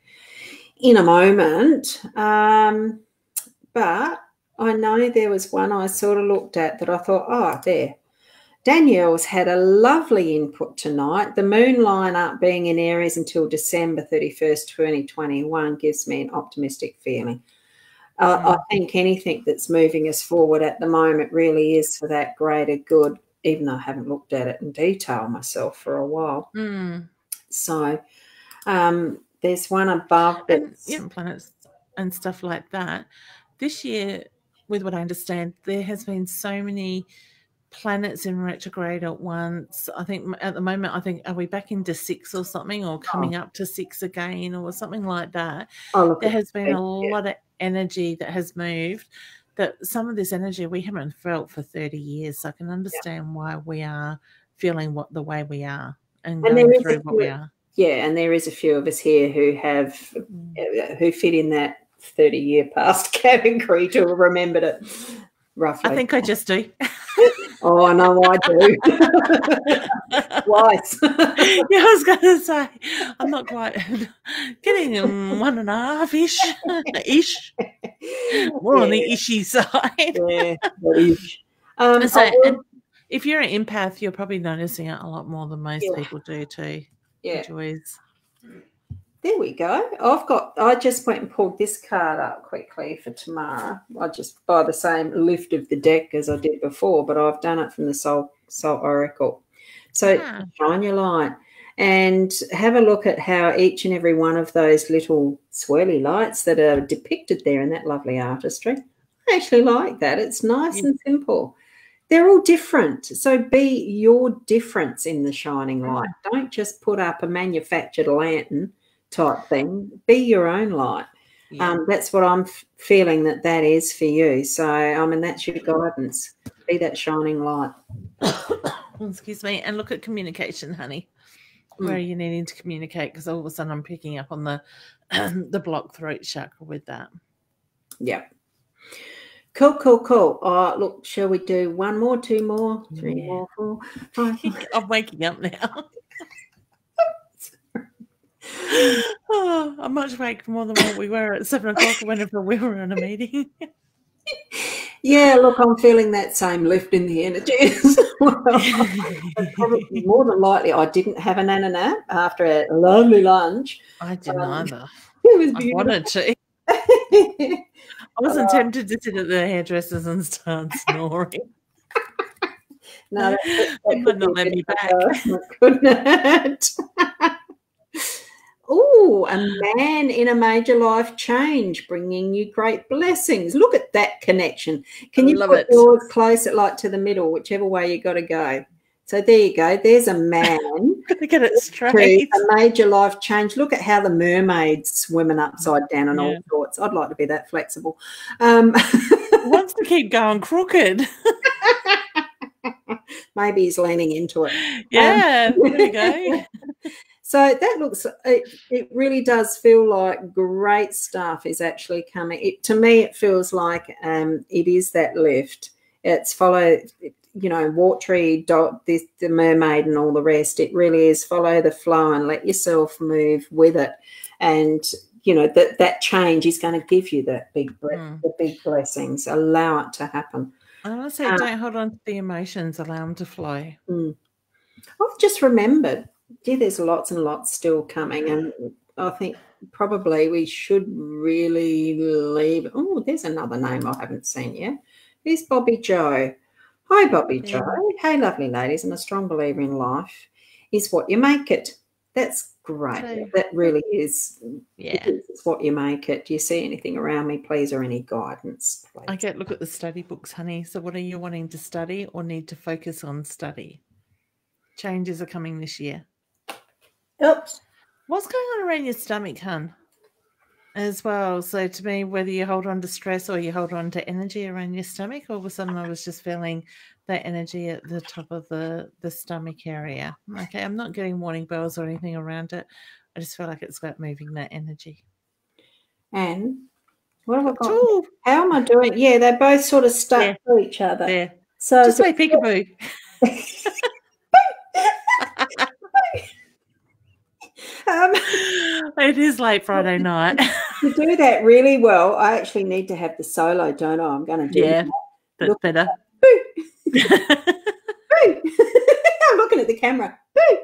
in a moment. But I know there was one I sort of looked at that I thought, oh, there. Danielle's had a lovely input tonight. The moon line up being in Aries until December 31st, 2021 gives me an optimistic feeling. I think anything that's moving us forward at the moment really is for that greater good, even though I haven't looked at it in detail myself for a while. So there's one above that's planets and stuff like that. This year, with what I understand, there has been so many planets in retrograde at once. I think at the moment, are we back into 6 or something, or coming up to 6 again, or something like that? There has been a lot of energy that has moved, that some of this energy we haven't felt for 30 years. So I can understand why we are feeling the way we are and going through what we are. Yeah, and there is a few of us here who fit in that 30-year past category to have remembered it roughly. I think I just do. Oh, I know I do. Twice. Yeah, I was going to say, I'm not quite getting 1.5-ish, more on the ishy side. Yeah, ish. And if you're an empath, you're probably noticing it a lot more than most people do too. Yeah. Joys. There we go. I just went and pulled this card up quickly for tomorrow. I just by the same lift of the deck as I did before, but I've done it from the Soul Oracle. So shine your light and have a look at how each and every one of those little swirly lights that are depicted there in that lovely artistry. I actually like that. It's nice and simple. They're all different. So be your difference in the shining light. Don't just put up a manufactured lantern type thing. Be your own light. That's what I'm feeling that is for you. So I mean, that's your guidance. Be that shining light. Excuse me. And look at communication, honey. Where are you needing to communicate? Because all of a sudden I'm picking up on the blocked throat chakra with that. Yeah. Cool. Oh, look, shall we do 1 more, 2 more, 3 more, 4, 5? I'm waking up now. Oh, I'm much awake more than what we were at 7 o'clock whenever we were in a meeting. Yeah, look, I'm feeling that same lift in the energy as well. Probably more than likely, I didn't have a nana nap after a lovely lunch. I didn't either. It was beautiful. I wanted to. I wasn't tempted to sit at the hairdressers and start snoring. No, that would not let me back. Couldn't it? Oh, a man in a major life change, bringing you great blessings. Look at that connection. Can you put yours closer, like to the middle, whichever way you got to go? So there you go. There's a man. Got to get it straight. A major life change. Look at how the mermaid's swimming upside down and all sorts. I'd like to be that flexible. Wants to keep going crooked. Maybe he's leaning into it. Yeah, there you go. So that looks, it really does feel like great stuff is actually coming. To me, it feels like it is that lift. It's followed, watery dot, the mermaid and all the rest. It really is follow the flow and let yourself move with it. And, that change is going to give you the big blessings. Allow it to happen. I want to say don't hold on to the emotions. Allow them to flow. I've just remembered, there's lots and lots still coming. And I think probably we should really leave. Oh, there's another name I haven't seen yet. Here's Bobby Joe. Hi, Bobby Joe. Hey, lovely ladies. I'm a strong believer in life is what you make it. That's great. So, that really is. Yeah. It's what you make it. Do you see anything around me, please, or any guidance, please? I get look at the study books, honey. So what are you wanting to study or need to focus on study? Changes are coming this year. Oops. What's going on around your stomach, hun? As well. So to me, whether you hold on to stress or you hold on to energy around your stomach, all of a sudden I was just feeling that energy at the top of the stomach area. Okay, I'm not getting warning bells or anything around it. I just feel like it's about moving that energy. And what have I got? Ooh. How am I doing? Yeah, they're both sort of stuck to each other. Yeah. So just say peekaboo. It is late Friday night. To do that really well, I actually need to have the solo, don't I? I'm going to do that. That's better. Boo. I'm looking at the camera. Boo.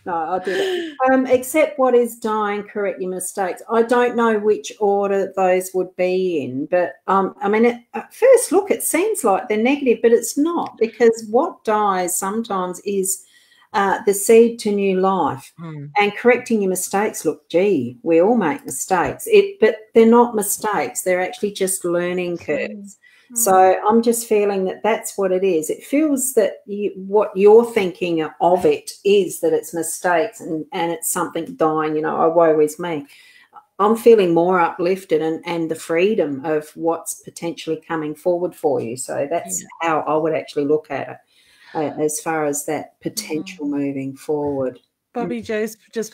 No, I'll do that. Accept what is dying, correct your mistakes. I don't know which order those would be in, but I mean, at first look, it seems like they're negative, but it's not, because what dies sometimes is the seed to new life. And correcting your mistakes. Look, gee, we all make mistakes, but they're not mistakes. They're actually just learning curves. So I'm just feeling that that's what it is. It feels that what you're thinking of it is that it's mistakes and it's something dying, oh, woe is me. I'm feeling more uplifted and the freedom of what's potentially coming forward for you. So that's how I would actually look at it. As far as that potential moving forward. Bobby Joe's just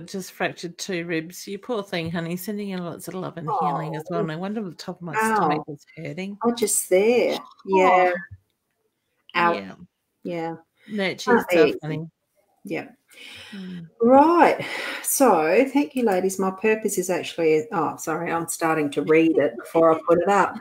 just fractured 2 ribs. You poor thing, honey. Sending you lots of love and healing as well. No wonder the top of my stomach was hurting. Oh, just there. Yeah. Out. Yeah. Nurture yourself, honey. Yeah. Right. So thank you, ladies. My purpose is actually, sorry, I'm starting to read it before I put it up.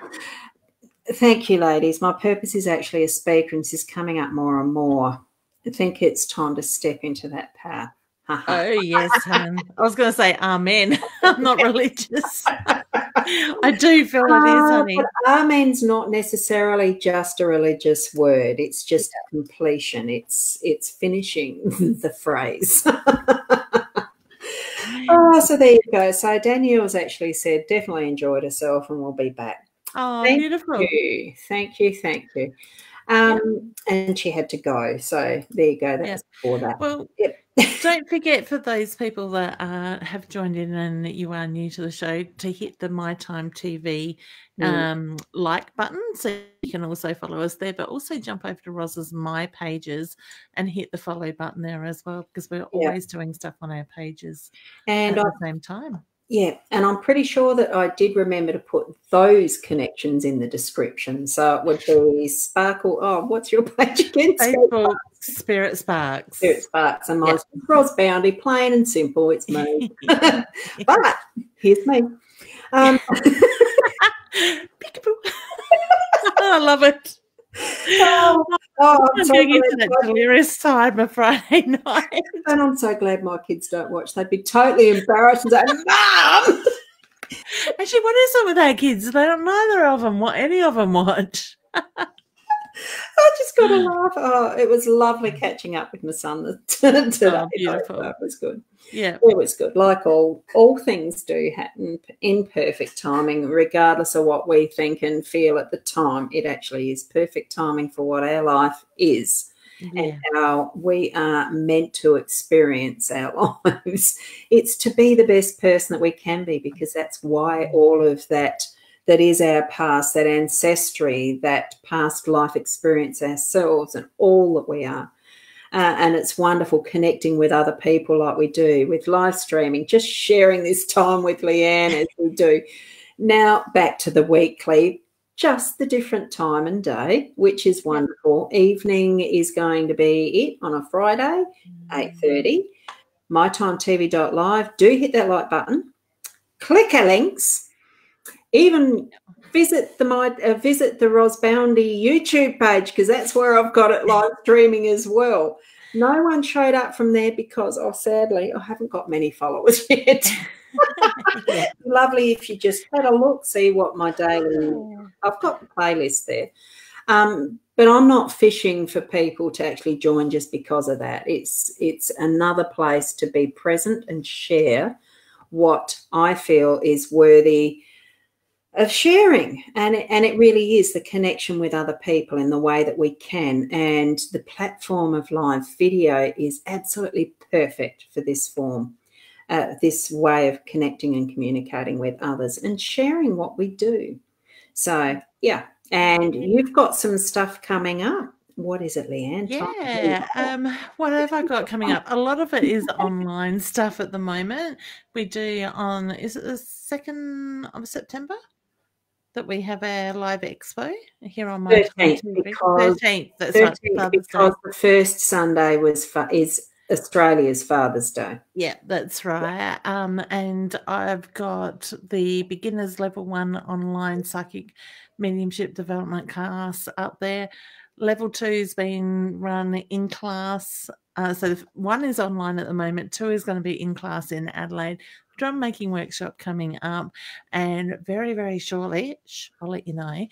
Thank you, ladies. My purpose is actually a speaker, and this is coming up more and more. I think it's time to step into that path. Oh, yes, hon. I was going to say amen. I'm not religious. I do feel it is, honey. But amen's not necessarily just a religious word. It's just a completion. It's finishing the phrase. So there you go. So Danielle's actually said, definitely enjoyed herself and we'll be back. Oh, thank beautiful. You. Thank you. And she had to go. So there you go. That's for that. Well, don't forget, for those people that have joined in and you are new to the show, to hit the My Time TV like button, so you can also follow us there, but also jump over to Roz's My Pages and hit the follow button there as well, because we're always doing stuff on our pages and at the same time. Yeah, and I'm pretty sure that I did remember to put those connections in the description. So it would be Sparkle. Oh, what's your page again? Facebook, Spirit Sparks. Spirit Sparks. And mine's Ros Bounty, plain and simple. It's me. But here's me. Peekaboo. I love it. I'm so going into that delirious time of Friday night. And I'm so glad my kids don't watch. They'd be totally embarrassed and say, Mum! Actually, what is it with our kids? They don't, neither of them, any of them watch. I just got to laugh. Oh, it was lovely catching up with my son today. Oh, beautiful. It was good. Yeah. It was good. Like all things do happen in perfect timing, regardless of what we think and feel at the time. It actually is perfect timing for what our life is and how we are meant to experience our lives. It's to be the best person that we can be, because that's why all of that is our past, that ancestry, that past life experience ourselves and all that we are. And it's wonderful connecting with other people like we do with live streaming, just sharing this time with Leanne as we do. Now back to the weekly. just the different time and day, which is wonderful. Evening is going to be it on a Friday, 8:30. mytimetv.live. Do hit that like button. Click our links. Even visit the Ros Boundy YouTube page, because that's where I've got it live streaming as well. No one showed up from there because, sadly, I haven't got many followers yet. Lovely if you just had a look, see what my daily. I've got the playlist there. But I'm not fishing for people to actually join just because of that. It's another place to be present and share what I feel is worthy of sharing. And it really is the connection with other people in the way that we can. And the platform of live video is absolutely perfect for this form, this way of connecting and communicating with others and sharing what we do. So, yeah. And you've got some stuff coming up. What is it, Leanne? Yeah. What have I got coming up? A lot of it is online stuff at the moment. We do is it the 2nd of September that we have our live expo here on my 13th, because 13th. That's right, because the first Sunday is Australia's Father's Day. Yeah, that's right. And I've got the beginners level 1 online psychic mediumship development class up there. Level 2 is being run in class. So 1 is online at the moment. 2 is going to be in class in Adelaide. Drum making workshop coming up, and very, very shortly, I'll let you know.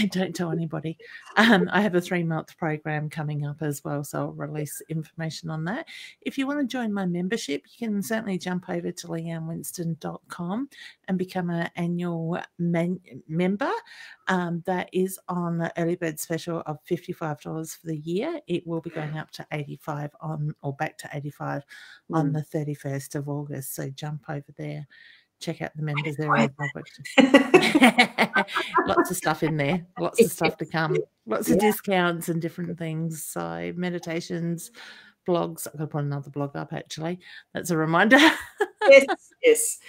Don't tell anybody. I have a 3-month program coming up as well, so I'll release information on that. If you want to join my membership, you can certainly jump over to leannewinston.com and become an annual member. That is on the early bird special of $55 for the year. It will be going up to $85 back to $85 on the 31st of August. So jump over there, check out the members area. Lots of stuff in there, lots of stuff to come, lots of discounts and different things. So meditations, blogs. I've got to put another blog up, actually. That's a reminder. Yes.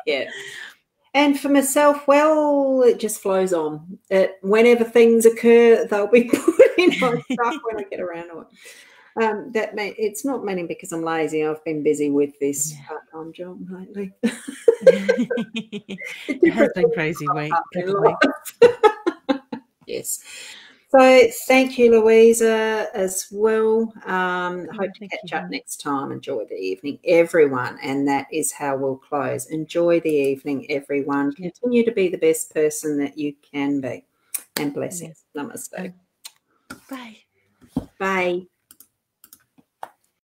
Yeah. And for myself, well, it just flows on. Whenever things occur, they'll be put in my stuff when I get around to it. It's not mainly because I'm lazy. I've been busy with this part-time job lately. It has been crazy week. Yes. So thank you, Louisa, as well. Hope to catch up next time. Enjoy the evening, everyone. And that is how we'll close. Enjoy the evening, everyone. Continue to be the best person that you can be. And blessings. Namaste. Bye. Bye.